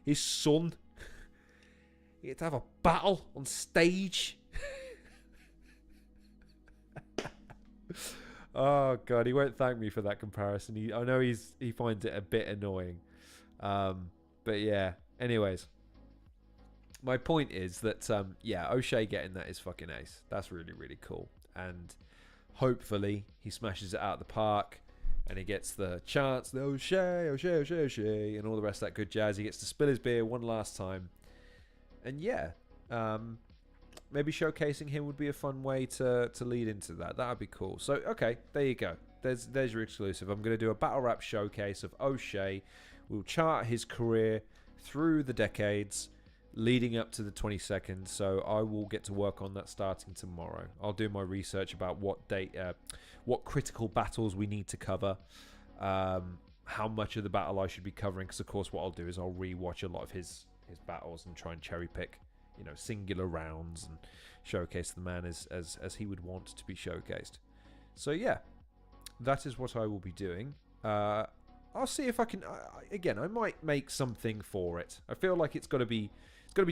His son. He had to have a battle on stage. Oh god, he won't thank me for that comparison. I know he finds it a bit annoying. But yeah. Anyways, my point is that yeah, O'Shea getting that is fucking ace. That's really, really cool. And hopefully he smashes it out of the park. And he gets the chance, the O'Shea, and all the rest of that good jazz. He gets to spill his beer one last time. And yeah, maybe showcasing him would be a fun way to lead into that. That would be cool. So, okay, there you go. There's your exclusive. I'm going to do a battle rap showcase of O'Shea We'll chart his career through the decades leading up to the 22nd. So I will get to work on that starting tomorrow. I'll do my research about what critical battles we need to cover, how much of the battle I should be covering. Because of course, what I'll do is I'll rewatch a lot of his battles and try and cherry pick, singular rounds and showcase the man as he would want to be showcased. So yeah, that is what I will be doing. I'll see if I can. Again, I might make something for it. I feel like it's got to be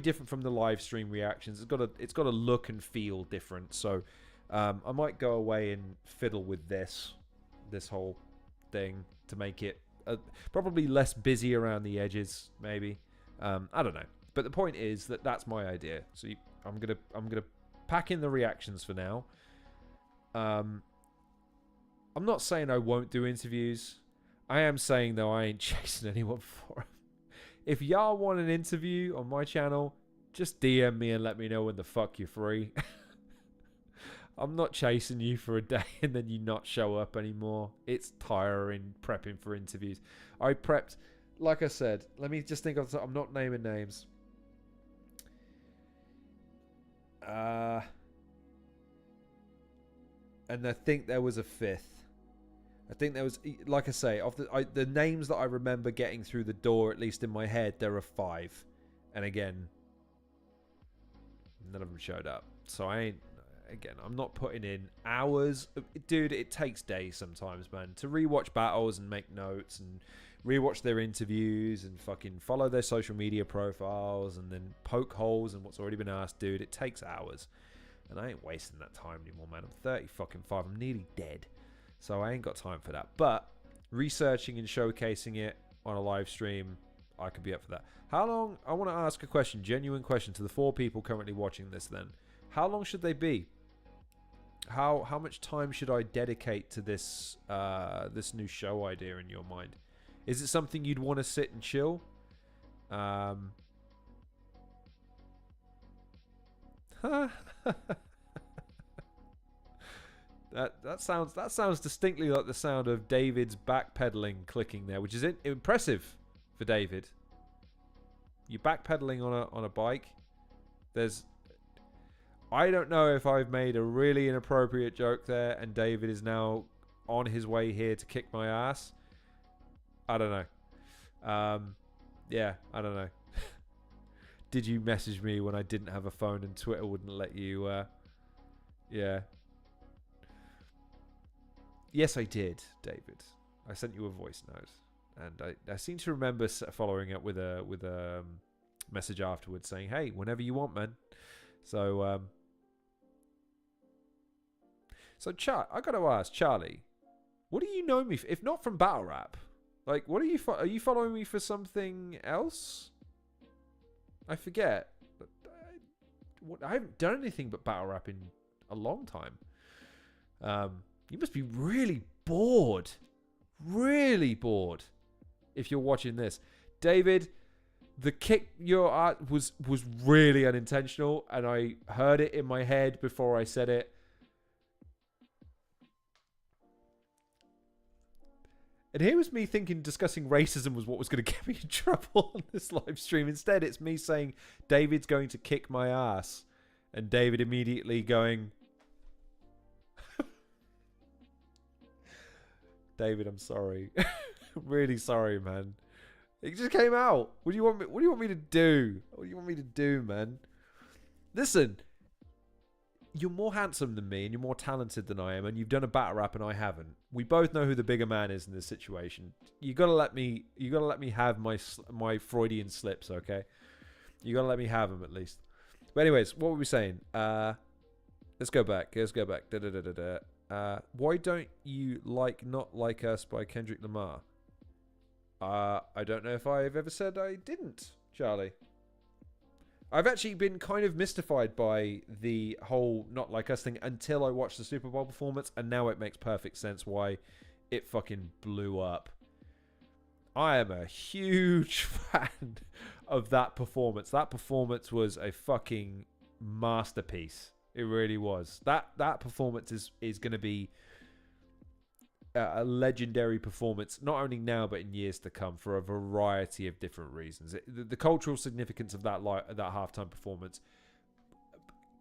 different from the live stream reactions. It's got to look and feel different. So I might go away and fiddle with this whole thing to make it probably less busy around the edges. Maybe I don't know. But the point is that that's my idea. So I'm gonna pack in the reactions for now. I'm not saying I won't do interviews. I am saying, though, I ain't chasing anyone for them. If y'all want an interview on my channel, just DM me and let me know when the fuck you're free. I'm not chasing you for a day and then you not show up anymore. It's tiring prepping for interviews. I prepped, like I said, let me just think of, I'm not naming names. And I think there was a fifth. I think there was, like I say, of the names that I remember getting through the door, at least in my head, there are 5. And again, none of them showed up. So I'm not putting in hours. Dude, it takes days sometimes, man, to rewatch battles and make notes and rewatch their interviews and fucking follow their social media profiles and then poke holes in what's already been asked. Dude, it takes hours. And I ain't wasting that time anymore, man. I'm 35. I'm nearly dead. So I ain't got time for that. But researching and showcasing it on a live stream, I could be up for that. How long? I want to ask a question, genuine question to the 4 people currently watching this then. How long should they be? How much time should I dedicate to this this new show idea in your mind? Is it something you'd want to sit and chill? That sounds distinctly like the sound of David's backpedaling clicking there, which is impressive for David. You're backpedaling on a bike. I don't know if I've made a really inappropriate joke there, and David is now on his way here to kick my ass. I don't know. Yeah, I don't know. Did you message me when I didn't have a phone and Twitter wouldn't let you? Yeah. Yes, I did, David. I sent you a voice note, and I seem to remember following up with a message afterwards saying, "Hey, whenever you want, man." So, I got to ask Charlie, what do you know me for, if not from battle rap? Like, what are you following me for something else? I forget. I haven't done anything but battle rap in a long time. You must be really bored. Really bored. If you're watching this. David, the kick your art was really unintentional, and I heard it in my head before I said it. And here was me thinking discussing racism was what was going to get me in trouble on this live stream. Instead, it's me saying David's going to kick my ass. And David immediately going... David, I'm sorry. I'm really sorry, man. It just came out. What do you want me to do? What do you want me to do, man? Listen, you're more handsome than me and you're more talented than I am, and you've done a battle rap and I haven't. We both know who the bigger man is in this situation. You gotta let me have my Freudian slips, okay? You gotta let me have them at least. But anyways, what were we saying? Let's go back. Why don't you like Not Like Us by Kendrick Lamar? I don't know if I've ever said I didn't, Charlie. I've actually been kind of mystified by the whole Not Like Us thing until I watched the Super Bowl performance, and now it makes perfect sense why it fucking blew up. I am a huge fan of that performance. That performance was a fucking masterpiece. It really was. That performance is going to be a legendary performance, not only now but in years to come, for a variety of different reasons. The cultural significance of that halftime performance,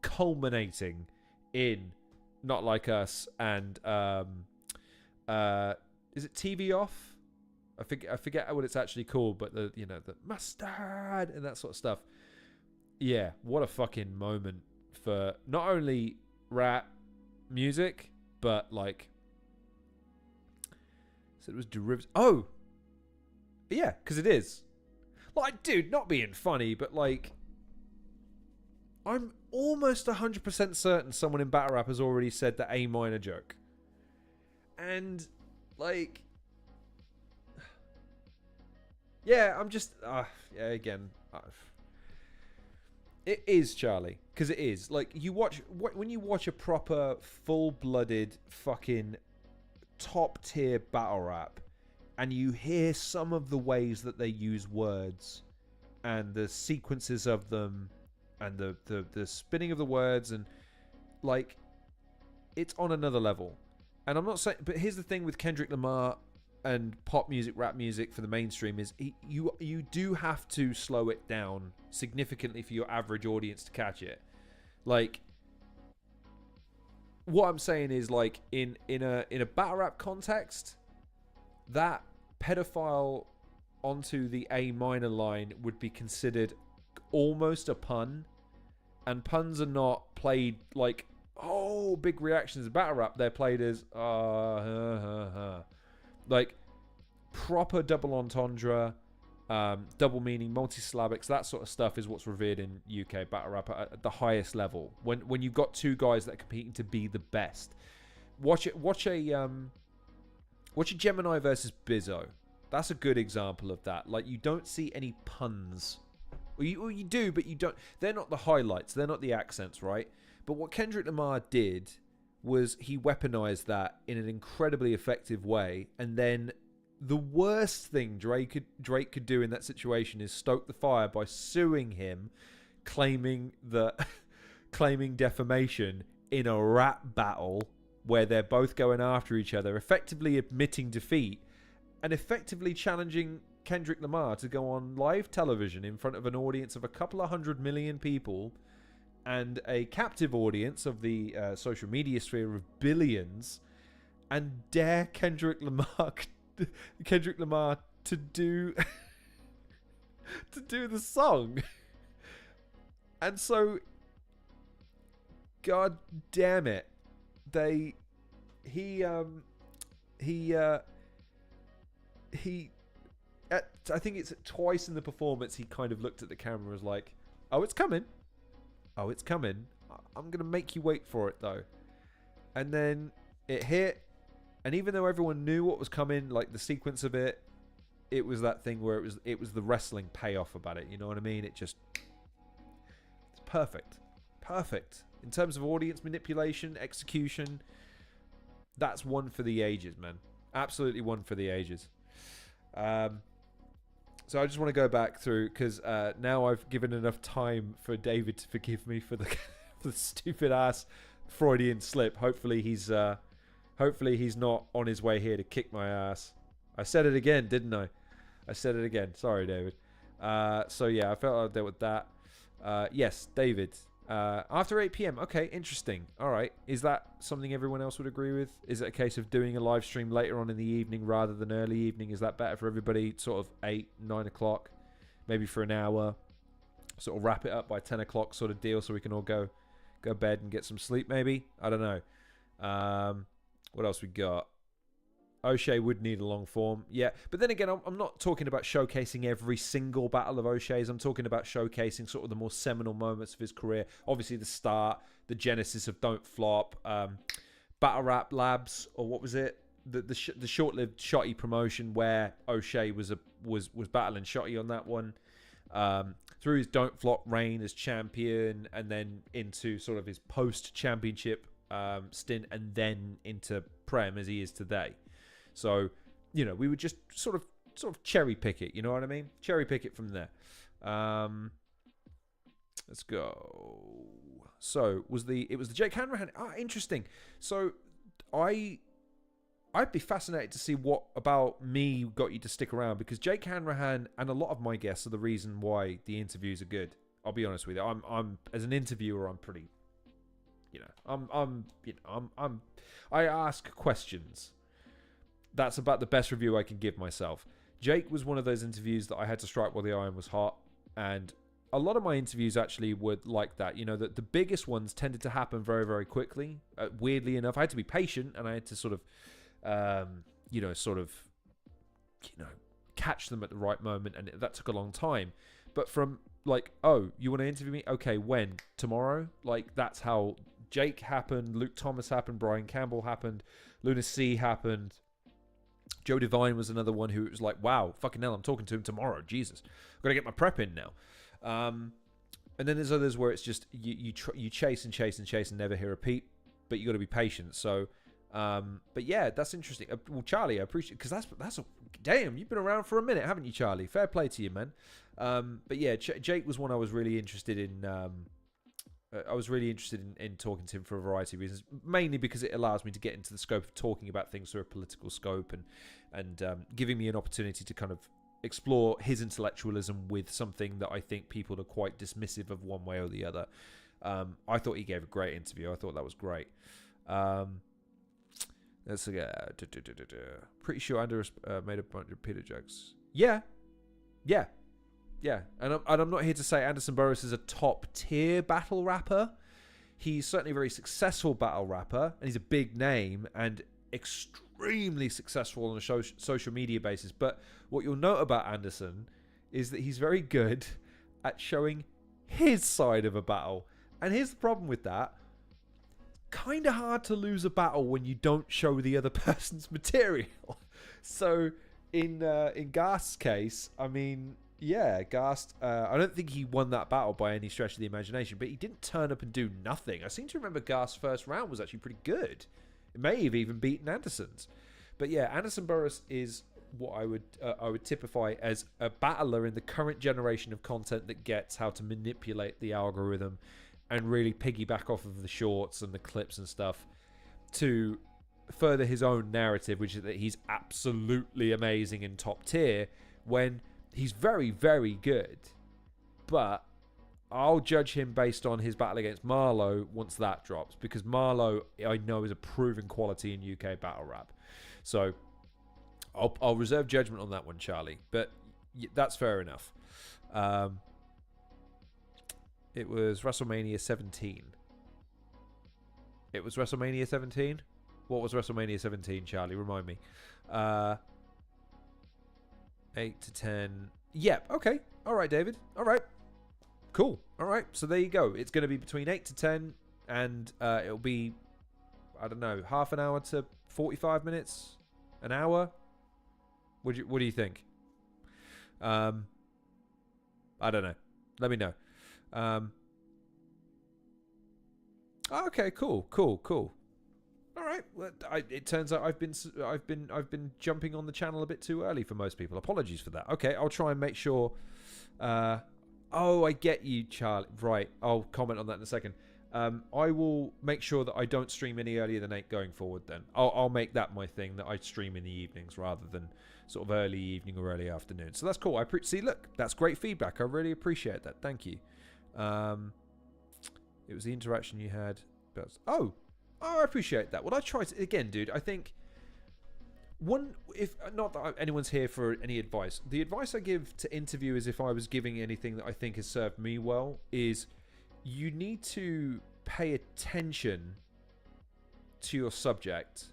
culminating in Not Like Us and is it TV Off? I forget what it's actually called, but the mustard and that sort of stuff. Yeah, what a fucking moment for not only rap music, but like, so it was derivatives. Oh, yeah, because it is. Like, dude, not being funny, but like, I'm almost 100% certain someone in battle rap has already said the A minor joke. And like, yeah, I'm just yeah, again, it is, Charlie, because it is. Like, when you watch a proper full-blooded fucking top tier battle rap, and you hear some of the ways that they use words and the sequences of them and the spinning of the words, and like, it's on another level. And I'm not saying, but here's the thing with Kendrick Lamar and pop music, rap music for the mainstream is you do have to slow it down significantly for your average audience to catch it. Like, what I'm saying is, like, in a battle rap context, that pedophile onto the A minor line would be considered almost a pun, and puns are not played like, oh, big reactions in battle rap. They're played as like proper double entendre, double meaning, multisyllabics, that sort of stuff is what's revered in UK battle rap at the highest level. When you've got two guys that are competing to be the best. Watch a Gemini versus Bizzo. That's a good example of that. Like, you don't see any puns. Or you do, but you don't. They're not the highlights. They're not the accents, right? But what Kendrick Lamar did was he weaponized that in an incredibly effective way. And then the worst thing Drake could do in that situation is stoke the fire by suing him, claiming defamation in a rap battle where they're both going after each other, effectively admitting defeat and effectively challenging Kendrick Lamar to go on live television in front of an audience of a couple of 100 million people and a captive audience of the social media sphere of billions, and dare Kendrick Lamar to do the song. And so, god damn it, I think it's twice in the performance he kind of looked at the camera and was like, oh, it's coming. I'm going to make you wait for it, though. And then it hit. And even though everyone knew what was coming, like the sequence of it, it was that thing where it was the wrestling payoff about it. You know what I mean? It's perfect. Perfect. In terms of audience manipulation, execution, that's one for the ages, man. Absolutely one for the ages. So I just want to go back through, because now I've given enough time for David to forgive me for the stupid ass Freudian slip. Hopefully he's not on his way here to kick my ass. I said it again, didn't I? I said it again. Sorry, David. So yeah, I felt I'd deal with that. Yes, David. After 8 p.m. Okay, interesting. All right. Is that something everyone else would agree with? Is it a case of doing a live stream later on in the evening rather than early evening? Is that better for everybody? Sort of 8, 9 o'clock, maybe for an hour. Sort of wrap it up by 10 o'clock sort of deal, so we can all go bed and get some sleep, maybe? I don't know. What else we got? O'Shea would need a long form. Yeah, but then again, I'm not talking about showcasing every single battle of O'Shea's. I'm talking about showcasing sort of the more seminal moments of his career. Obviously, the start, the genesis of Don't Flop, Battle Rap Labs, or what was it? The short-lived Shotty promotion where O'Shea was battling Shotty on that one. Through his Don't Flop reign as champion, and then into sort of his post-championship stint, and then into Prem as he is today. So, you know, we would just sort of cherry pick it, you know what I mean? Cherry pick it from there. Let's go. So, it was the Jake Hanrahan. Interesting. So, I I'd be fascinated to see what about me got you to stick around, because Jake Hanrahan and a lot of my guests are the reason why the interviews are good. I'll be honest with you. I'm as an interviewer, I'm pretty, I ask questions. That's about the best review I can give myself. Jake was one of those interviews that I had to strike while the iron was hot, and a lot of my interviews actually were like that. That the biggest ones tended to happen very, very quickly. Weirdly enough, I had to be patient, and I had to sort of, catch them at the right moment, and that took a long time. But from like, oh, you want to interview me? Okay, when? Tomorrow? Like, that's how Jake happened, Luke Thomas happened, Brian Campbell happened, Luna C happened. Joe Devine was another one who was like, wow, fucking hell, I'm talking to him tomorrow. Jesus, I've got to get my prep in now. And then there's others where it's just you chase and chase and chase and never hear a peep, but you got to be patient. So, but yeah, that's interesting. Well, Charlie, I appreciate, because that's a damn. You've been around for a minute, haven't you, Charlie? Fair play to you, man. But yeah, Jake was one I was really interested in. I was really interested in talking to him for a variety of reasons, mainly because it allows me to get into the scope of talking about things through a political scope, and giving me an opportunity to kind of explore his intellectualism with something that I think people are quite dismissive of one way or the other. I thought he gave a great interview. I thought that was great. Let's see. Pretty sure Anders made a bunch of Peter jokes. Yeah. And I'm not here to say Anderson Burris is a top tier battle rapper. He's certainly a very successful battle rapper, and he's a big name and extremely successful on a social media basis. But what you'll note about Anderson is that he's very good at showing his side of a battle. And here's the problem with that. Kind of hard to lose a battle when you don't show the other person's material. So in Gast's case, I mean, yeah, Gast, I don't think he won that battle by any stretch of the imagination, but he didn't turn up and do nothing. I seem to remember Gast's first round was actually pretty good. It may have even beaten Anderson's. But yeah, Anderson Burris is what I would typify as a battler in the current generation of content that gets how to manipulate the algorithm and really piggyback off of the shorts and the clips and stuff to further his own narrative, which is that he's absolutely amazing and top tier, when he's very, very good. But I'll judge him based on his battle against Marlowe once that drops, because Marlowe, I know, is a proven quality in UK battle rap. So I'll reserve judgment on that one, Charlie. But that's fair enough. It was WrestleMania 17. It was WrestleMania 17? What was WrestleMania 17, Charlie? Remind me. 8 to 10. Yep, okay. All right, David. All right. Cool. All right. So there you go. It's going to be between 8 to 10, and it'll be, I don't know, half an hour to 45 minutes, an hour. What do you think? I don't know. Let me know. Okay, cool. All right. Well, it turns out I've been jumping on the channel a bit too early for most people. Apologies for that. Okay, I'll try and make sure. Oh, I get you, Charlie. Right. I'll comment on that in a second. I will make sure that I don't stream any earlier than 8 going forward. Then I'll make that my thing, that I stream in the evenings rather than sort of early evening or early afternoon. So that's cool. See, look, that's great feedback. I really appreciate that. Thank you. It was the interaction you had. Oh, I appreciate that. Well, I try to, again, dude. I think if not that anyone's here for any advice, the advice I give to interviewers, if I was giving anything that I think has served me well, is you need to pay attention to your subject.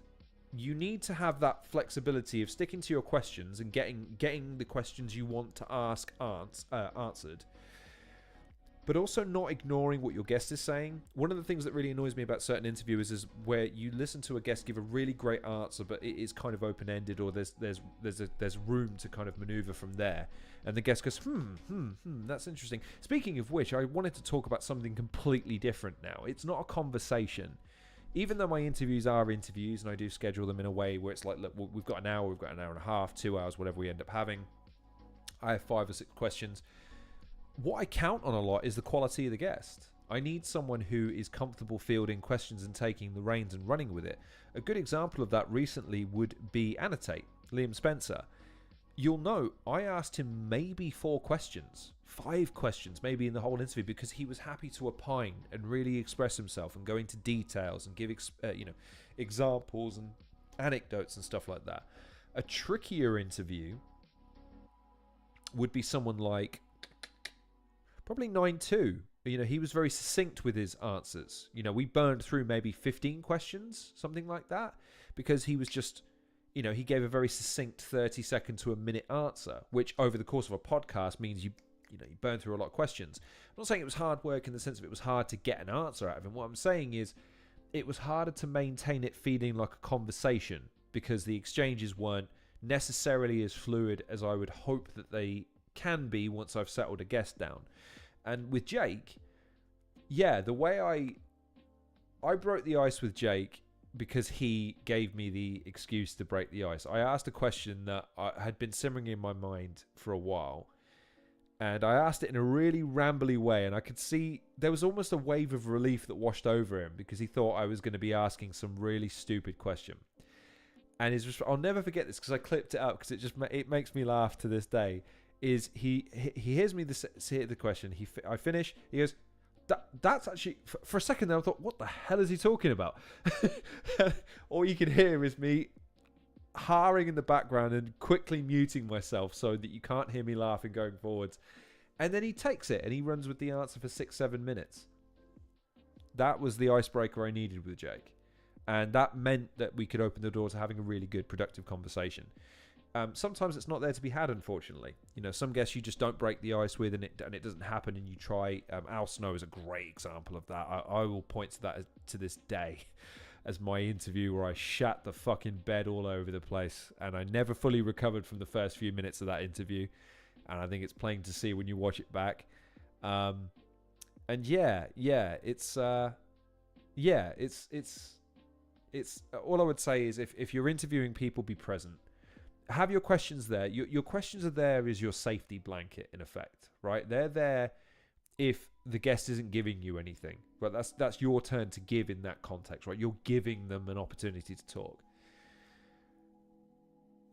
You need to have that flexibility of sticking to your questions and getting the questions you want to ask answered, but also not ignoring what your guest is saying. One of the things that really annoys me about certain interviewers is where you listen to a guest give a really great answer, but it is kind of open-ended, or there's room to kind of maneuver from there, and the guest goes, that's interesting. Speaking of which, I wanted to talk about something completely different now. It's not a conversation. Even though my interviews are interviews, and I do schedule them in a way where it's like, look, we've got an hour, we've got an hour and a half, 2 hours, whatever we end up having. I have 5 or 6 questions. What I count on a lot is the quality of the guest. I need someone who is comfortable fielding questions and taking the reins and running with it. A good example of that recently would be Annotate, Liam Spencer. You'll know I asked him maybe 4 questions, 5 questions maybe in the whole interview, because he was happy to opine and really express himself and go into details and give examples and anecdotes and stuff like that. A trickier interview would be someone like probably 9-2. He was very succinct with his answers. We burned through maybe 15 questions, something like that, because he was just, he gave a very succinct 30-second to a minute answer, which over the course of a podcast means you burn through a lot of questions. I'm not saying it was hard work in the sense of it was hard to get an answer out of him. What I'm saying is it was harder to maintain it feeling like a conversation because the exchanges weren't necessarily as fluid as I would hope that they can be once I've settled a guest down. And with Jake, the way I broke the ice with Jake because he gave me the excuse to break the ice. I asked a question that had been simmering in my mind for a while, and I asked it in a really rambly way, and I could see there was almost a wave of relief that washed over him because he thought I was going to be asking some really stupid question. And I'll never forget this because I clipped it up because it makes me laugh to this day. Is he hears me hear the question. I finish. He goes, "That's actually." For a second there, I thought, "What the hell is he talking about?" All you can hear is me harring in the background and quickly muting myself so that you can't hear me laughing going forwards. And then he takes it and he runs with the answer for 6-7 minutes. That was the icebreaker I needed with Jake. And that meant that we could open the door to having a really good, productive conversation. Sometimes it's not there to be had, unfortunately. Some guests you just don't break the ice with and it doesn't happen and you try. Al Snow is a great example of that. I will point to that to this day as my interview where I shat the fucking bed all over the place and I never fully recovered from the first few minutes of that interview. And I think it's plain to see when you watch it back. It's all I would say is if you're interviewing people, be present. Have your questions there. Your questions are there as your safety blanket, in effect, right? They're there if the guest isn't giving you anything, but that's your turn to give in that context, right? You're giving them an opportunity to talk.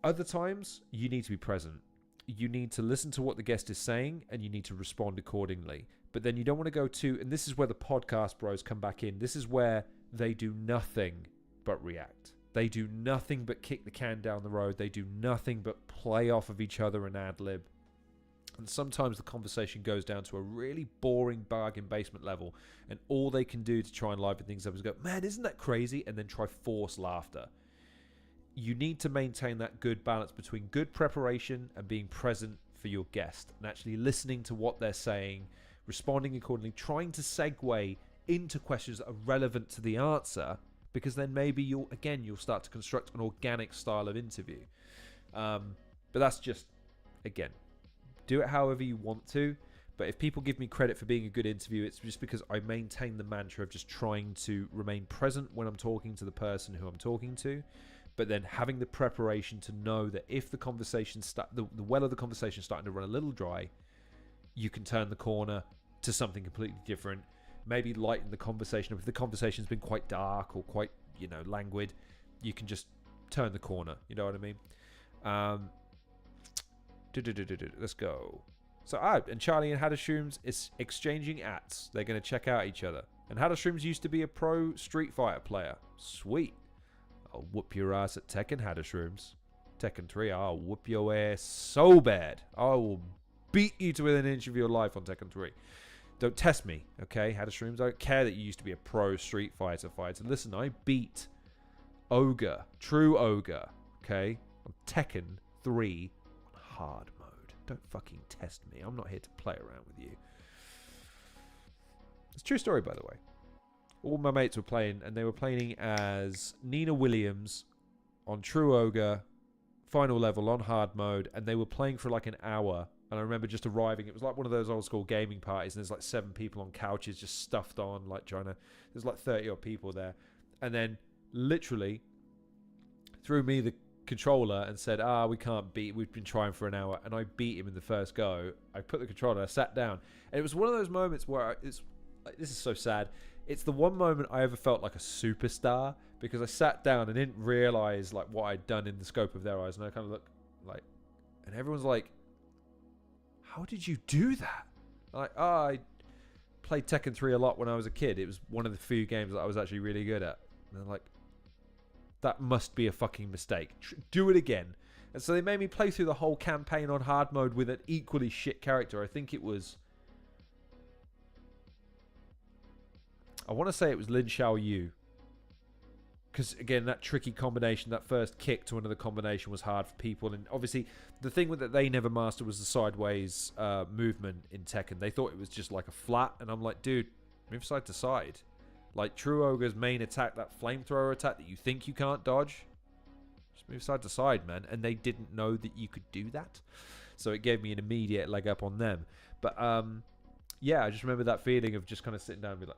Other times, you need to be present. You need to listen to what the guest is saying, and you need to respond accordingly. But then you don't want to go too, and this is where the podcast bros come back in. This is where they do nothing but react. They do nothing but kick the can down the road. They do nothing but play off of each other and ad-lib. And sometimes the conversation goes down to a really boring bargain basement level. And all they can do to try and liven things up is go, "Man, isn't that crazy?" And then try force laughter. You need to maintain that good balance between good preparation and being present for your guest. And actually listening to what they're saying, responding accordingly, trying to segue into questions that are relevant to the answer. Because then maybe you'll start to construct an organic style of interview. But that's just, again, do it however you want to. But if people give me credit for being a good interview, it's just because I maintain the mantra of just trying to remain present when I'm talking to the person who I'm talking to. But then having the preparation to know that if the conversation the well of the conversation is starting to run a little dry, you can turn the corner to something completely different. Maybe lighten the conversation. If the conversation's been quite dark or quite, languid, you can just turn the corner. You know what I mean? Let's go. So, and Charlie and Hadashrooms is exchanging ats. They're going to check out each other. And Hadashrooms used to be a pro Street Fighter player. Sweet. I'll whoop your ass at Tekken, Hadashrooms. Tekken 3, I'll whoop your ass so bad. I will beat you to within an inch of your life on Tekken 3. Don't test me, okay, Hadashrooms? I don't care that you used to be a pro Street Fighter fighter. Listen, I beat Ogre, true Ogre, okay, on Tekken 3 on hard mode. Don't fucking test me. I'm not here to play around with you. It's a true story, by the way. All my mates were playing, and they were playing as Nina Williams on true Ogre, final level on hard mode, and they were playing for like an hour. And I remember just arriving. It was like one of those old school gaming parties. And there's like 7 people on couches just stuffed on, like trying to... There's like 30 odd people there. And then literally threw me the controller and said, we can't beat... We've been trying for an hour. And I beat him in the first go. I put the controller, I sat down. And it was one of those moments where like, this is so sad. It's the one moment I ever felt like a superstar, because I sat down and didn't realize like what I'd done in the scope of their eyes, and I kind of looked like, and everyone's like, "How did you do that?" I'm like, "Oh, I played Tekken 3 a lot when I was a kid. It was one of the few games that I was actually really good at." And they're like, "That must be a fucking mistake. Do it again." And so they made me play through the whole campaign on hard mode with an equally shit character. I think it was, I want to say it was Lin Xiao Yu. Because, again, that tricky combination, that first kick to another combination was hard for people. And obviously, the thing that they never mastered was the sideways movement in Tekken. They thought it was just like a flat. And I'm like, dude, move side to side. Like, True Ogre's main attack, that flamethrower attack that you think you can't dodge, just move side to side, man. And they didn't know that you could do that. So it gave me an immediate leg up on them. But, yeah, I just remember that feeling of just kind of sitting down and be like,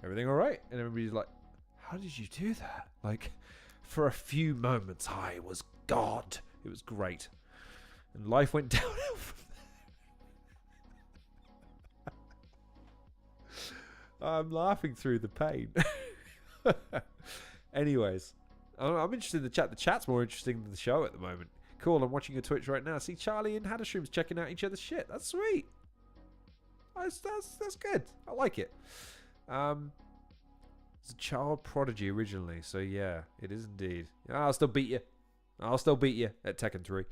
everything all right? And everybody's like, how did you do that? Like, for a few moments, I was God. It was great. And life went downhill from there. I'm laughing through the pain. Anyways, I'm interested in the chat. The chat's more interesting than the show at the moment. Cool, I'm watching your Twitch right now. See Charlie and Hadashroom's checking out each other's shit. That's sweet. That's good. I like it. It's a child prodigy originally, so yeah, it is indeed. I'll still beat you. I'll still beat you at Tekken 3.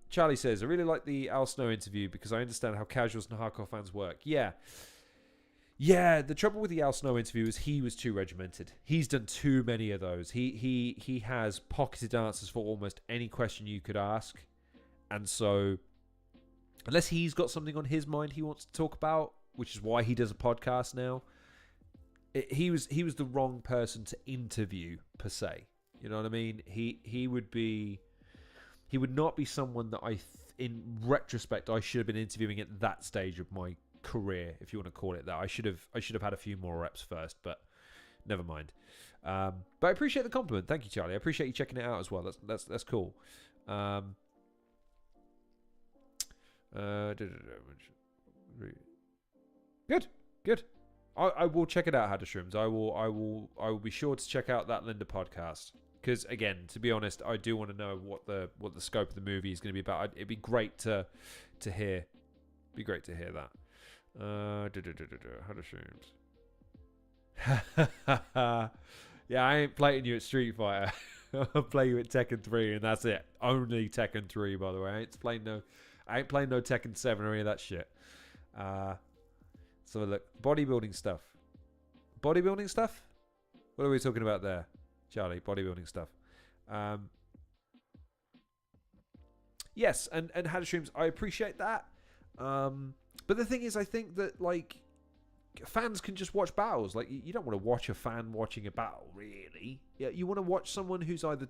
Charlie says, I really like the Al Snow interview because I understand how casuals and hardcore fans work. Yeah. Yeah, the trouble with the Al Snow interview is he was too regimented. He's done too many of those. He has pocketed answers for almost any question you could ask. And so, unless he's got something on his mind he wants to talk about, which is why he does a podcast now, he was the wrong person to interview per se. You know what I mean? He would not be someone that in retrospect I should have been interviewing at that stage of my career, if you want to call it that. I should have had a few more reps first, but never mind. But I appreciate the compliment. Thank you, Charlie. I appreciate you checking it out as well. That's cool. Good. I will check it out, Hadashrooms. I will be sure to check out that Linda podcast, because again, to be honest, I do want to know what the scope of the movie is going to be about. It'd be great to hear. Be great to hear that. Hadashrooms. Yeah, I ain't playing you at Street Fighter. I'll play you at Tekken 3, and that's it. Only Tekken 3, by the way. I ain't playing no Tekken 7 or any of that shit. So look, bodybuilding stuff. Bodybuilding stuff? What are we talking about there, Charlie? Bodybuilding stuff. Yes, and Hadashrooms, I appreciate that. But the thing is, I think that like fans can just watch battles. Like, you don't want to watch a fan watching a battle, really. Yeah, you want to watch someone who's either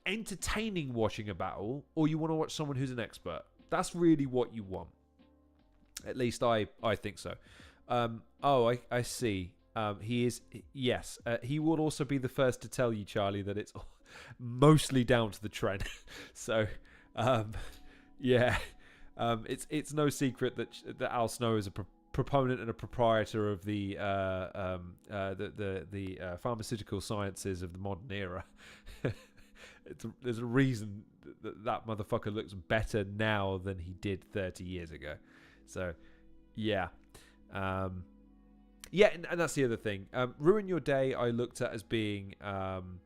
entertaining watching a battle, or you want to watch someone who's an expert. That's really what you want. At least I think so. I see. He is, yes. He will also be the first to tell you, Charlie, that it's mostly down to the trend. So, yeah. It's no secret that Al Snow is a proponent and a proprietor of the pharmaceutical sciences of the modern era. There's a reason that motherfucker looks better now than he did 30 years ago. So, yeah. Yeah, and that's the other thing. Ruin Your Day, I looked at as being... Ruin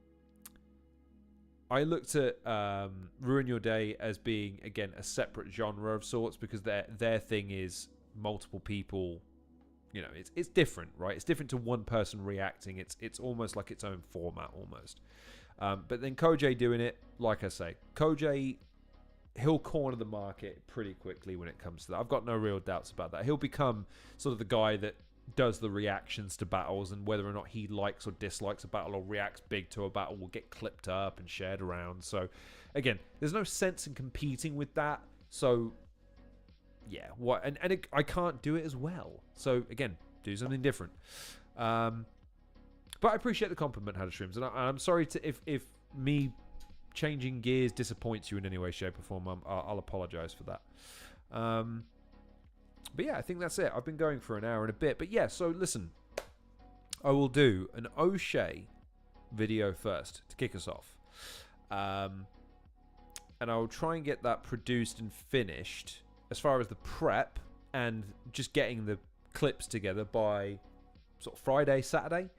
Your Day as being, again, a separate genre of sorts, because their thing is multiple people. You know, it's different, right? It's different to one person reacting. It's almost like its own format, almost. But then Kojay doing it, like I say, Kojay... he'll corner the market pretty quickly when it comes to that. I've got no real doubts about that. He'll become sort of the guy that does the reactions to battles, and whether or not he likes or dislikes a battle or reacts big to a battle will get clipped up and shared around. So, again, there's no sense in competing with that. So, yeah, what? And I can't do it as well. So, again, do something different. But I appreciate the compliment, Hadashrooms, and I'm sorry if me changing gears disappoints you in any way, shape, or form. I'll apologize for that. But yeah, I think that's it. I've been going for an hour and a bit. But yeah, so listen. I will do an O'Shea video first to kick us off. And I will try and get that produced and finished as far as the prep and just getting the clips together by sort of Friday, Saturday.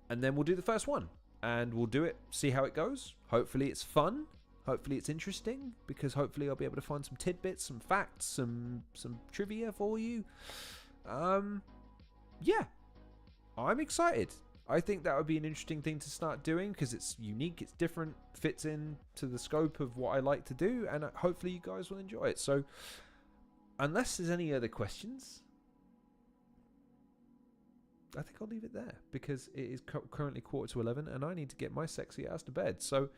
And then we'll do the first one. And we'll do it, see how it goes. Hopefully it's fun. Hopefully it's interesting. Because hopefully I'll be able to find some tidbits, some facts, some trivia for you. Yeah. I'm excited. I think that would be an interesting thing to start doing because it's unique, it's different, fits in to the scope of what I like to do, and hopefully you guys will enjoy it. So, unless there's any other questions, I think I'll leave it there because it is currently 11:15 and I need to get my sexy ass to bed. So,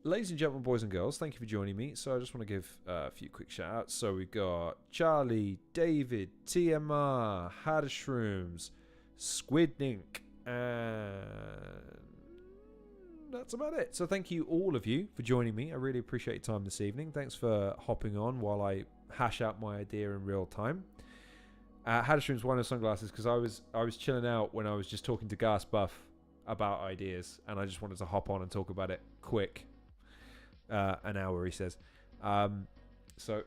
ladies and gentlemen, boys and girls, thank you for joining me. So, I just want to give a few quick shout outs. So, we've got Charlie, David, TMR, Hadashrooms, Squidnink, and that's about it. So thank you all of you for joining me. I really appreciate your time this evening. Thanks for hopping on while I hash out my idea in real time. Hadashrooms one of sunglasses because I was chilling out when I was just talking to Gas Buff about ideas, and I just wanted to hop on and talk about it quick. An hour, he says. So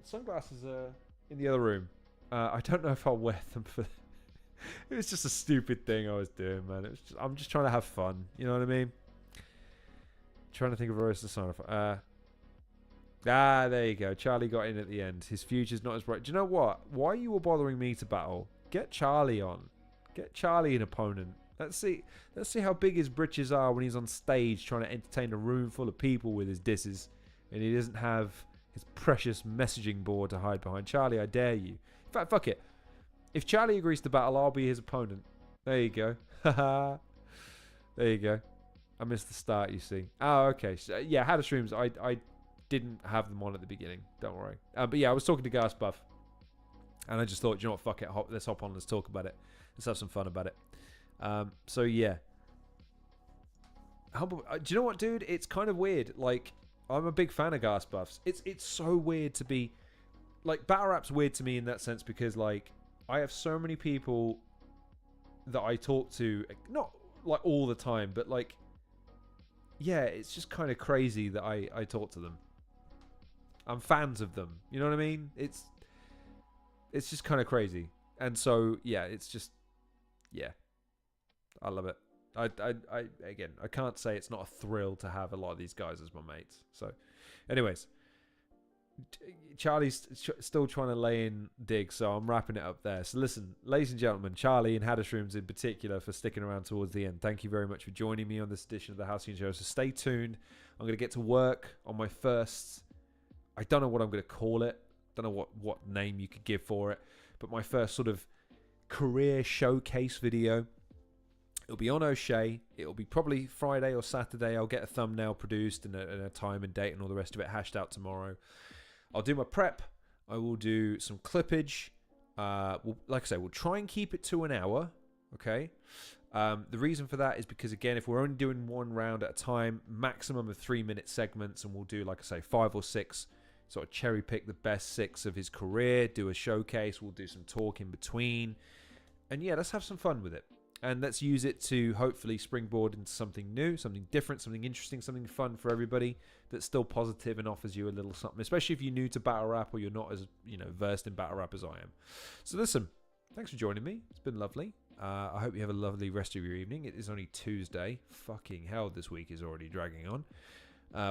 sunglasses are in the other room. I don't know if I'll wear them for. It was just a stupid thing I was doing, man. I'm just trying to have fun. You know what I mean? Trying to think of a roast to sign off. There you go. Charlie got in at the end. His future's not as bright. Do you know what? Why you were bothering me to battle? Get Charlie on. Get Charlie an opponent. Let's see how big his britches are when he's on stage trying to entertain a room full of people with his disses, and he doesn't have his precious messaging board to hide behind. Charlie, I dare you. In fact, fuck it. If Charlie agrees to battle, I'll be his opponent. There you go. There you go. I missed the start, you see. Oh, okay. So, yeah, Hadashrooms, I didn't have them on at the beginning. Don't worry. But yeah, I was talking to Gas Buff. And I just thought, you know what, fuck it. Let's hop on. Let's talk about it. Let's have some fun about it. So, yeah. Do you know what, dude? It's kind of weird. Like, I'm a big fan of Gas Buffs. It's so weird to be... Like, battle rap's weird to me in that sense because, like, I have so many people that I talk to, not like all the time, but like, yeah, it's just kind of crazy that I talk to them. I'm fans of them. You know what I mean? It's just kind of crazy. And so, yeah, it's just, yeah, I love it. Again, I can't say it's not a thrill to have a lot of these guys as my mates. So, anyways. Charlie's still trying to lay in digs, so I'm wrapping it up there. So listen, ladies and gentlemen, Charlie and Hadashrooms in particular for sticking around towards the end. Thank you very much for joining me on this edition of the Halcyon Show. So stay tuned. I'm going to get to work on my first, I don't know what I'm going to call it. Don't know what name you could give for it. But my first sort of career showcase video. It'll be on O'Shea. It'll be probably Friday or Saturday. I'll get a thumbnail produced and a time and date and all the rest of it hashed out tomorrow. I'll do my prep. I will do some clippage. Like I say, we'll try and keep it to an hour. Okay. The reason for that is because, again, if we're only doing one round at a time, maximum of 3-minute segments, and we'll do, like I say, 5 or 6, sort of cherry pick the best 6 of his career, do a showcase. We'll do some talk in between. And yeah, let's have some fun with it. And let's use it to hopefully springboard into something new, something different, something interesting, something fun for everybody that's still positive and offers you a little something, especially if you're new to battle rap or you're not as, versed in battle rap as I am. So listen, thanks for joining me. It's been lovely. I hope you have a lovely rest of your evening. It is only Tuesday. Fucking hell, this week is already dragging on.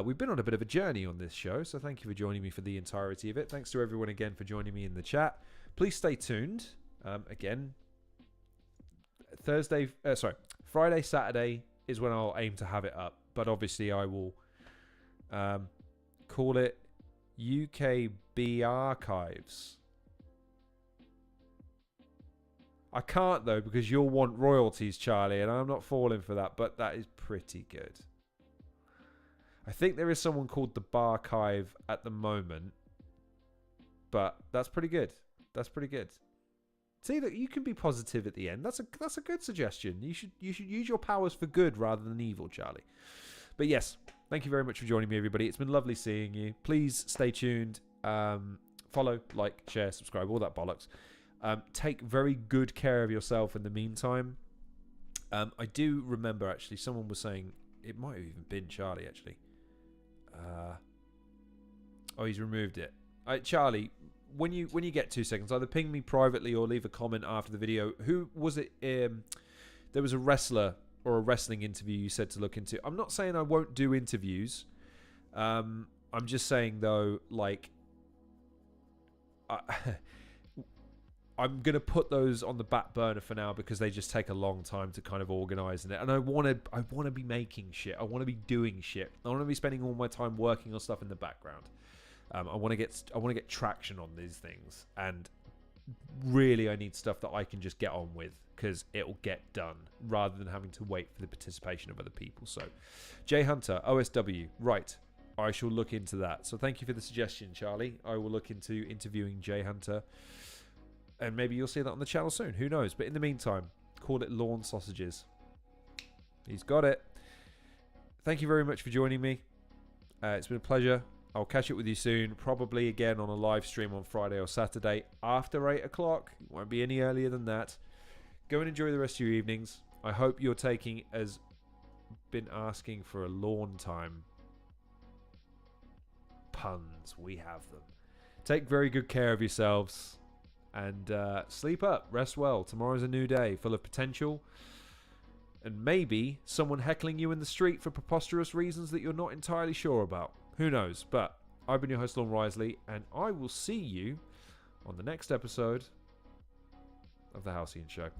We've been on a bit of a journey on this show, so thank you for joining me for the entirety of it. Thanks to everyone again for joining me in the chat. Please stay tuned. Again, Friday, Saturday is when I'll aim to have it up. But obviously I will call it UKBR Archives. I can't though because you'll want royalties, Charlie, and I'm not falling for that, but that is pretty good. I think there is someone called the Barchive at the moment, but that's pretty good. That's pretty good. See, look, you can be positive at the end. That's a good suggestion. You should use your powers for good rather than evil, Charlie. But yes, thank you very much for joining me, everybody. It's been lovely seeing you. Please stay tuned follow, like, share, subscribe, all that bollocks. Take very good care of yourself in the meantime. I do remember, actually, someone was saying, it might have even been Charlie, actually. Oh, he's removed it. Charlie, when you get 2 seconds, either ping me privately or leave a comment after the video. Who was it? There was a wrestler or a wrestling interview you said to look into. I'm not saying I won't do interviews. I'm just saying, though, like, I'm going to put those on the back burner for now because they just take a long time to kind of organize and I want to be making shit. I want to be doing shit. I want to be spending all my time working on stuff in the background. I want to get traction on these things, and really I need stuff that I can just get on with because it'll get done rather than having to wait for the participation of other people. So Jay Hunter, OSW, right, I shall look into that. So thank you for the suggestion, Charlie. I will look into interviewing Jay Hunter, and maybe you'll see that on the channel soon, who knows. But in the meantime, call it lawn sausages. He's got it. Thank you very much for joining me. It's been a pleasure. I'll catch up with you soon, probably again on a live stream on Friday or Saturday after 8 o'clock. It won't be any earlier than that. Go and enjoy the rest of your evenings. I hope you're taking, as been asking for a lawn time, puns. We have them. Take very good care of yourselves and sleep up, rest well. Tomorrow's a new day full of potential and maybe someone heckling you in the street for preposterous reasons that you're not entirely sure about. Who knows? But I've been your host, Lon Risley, and I will see you on the next episode of The Halcyon Show.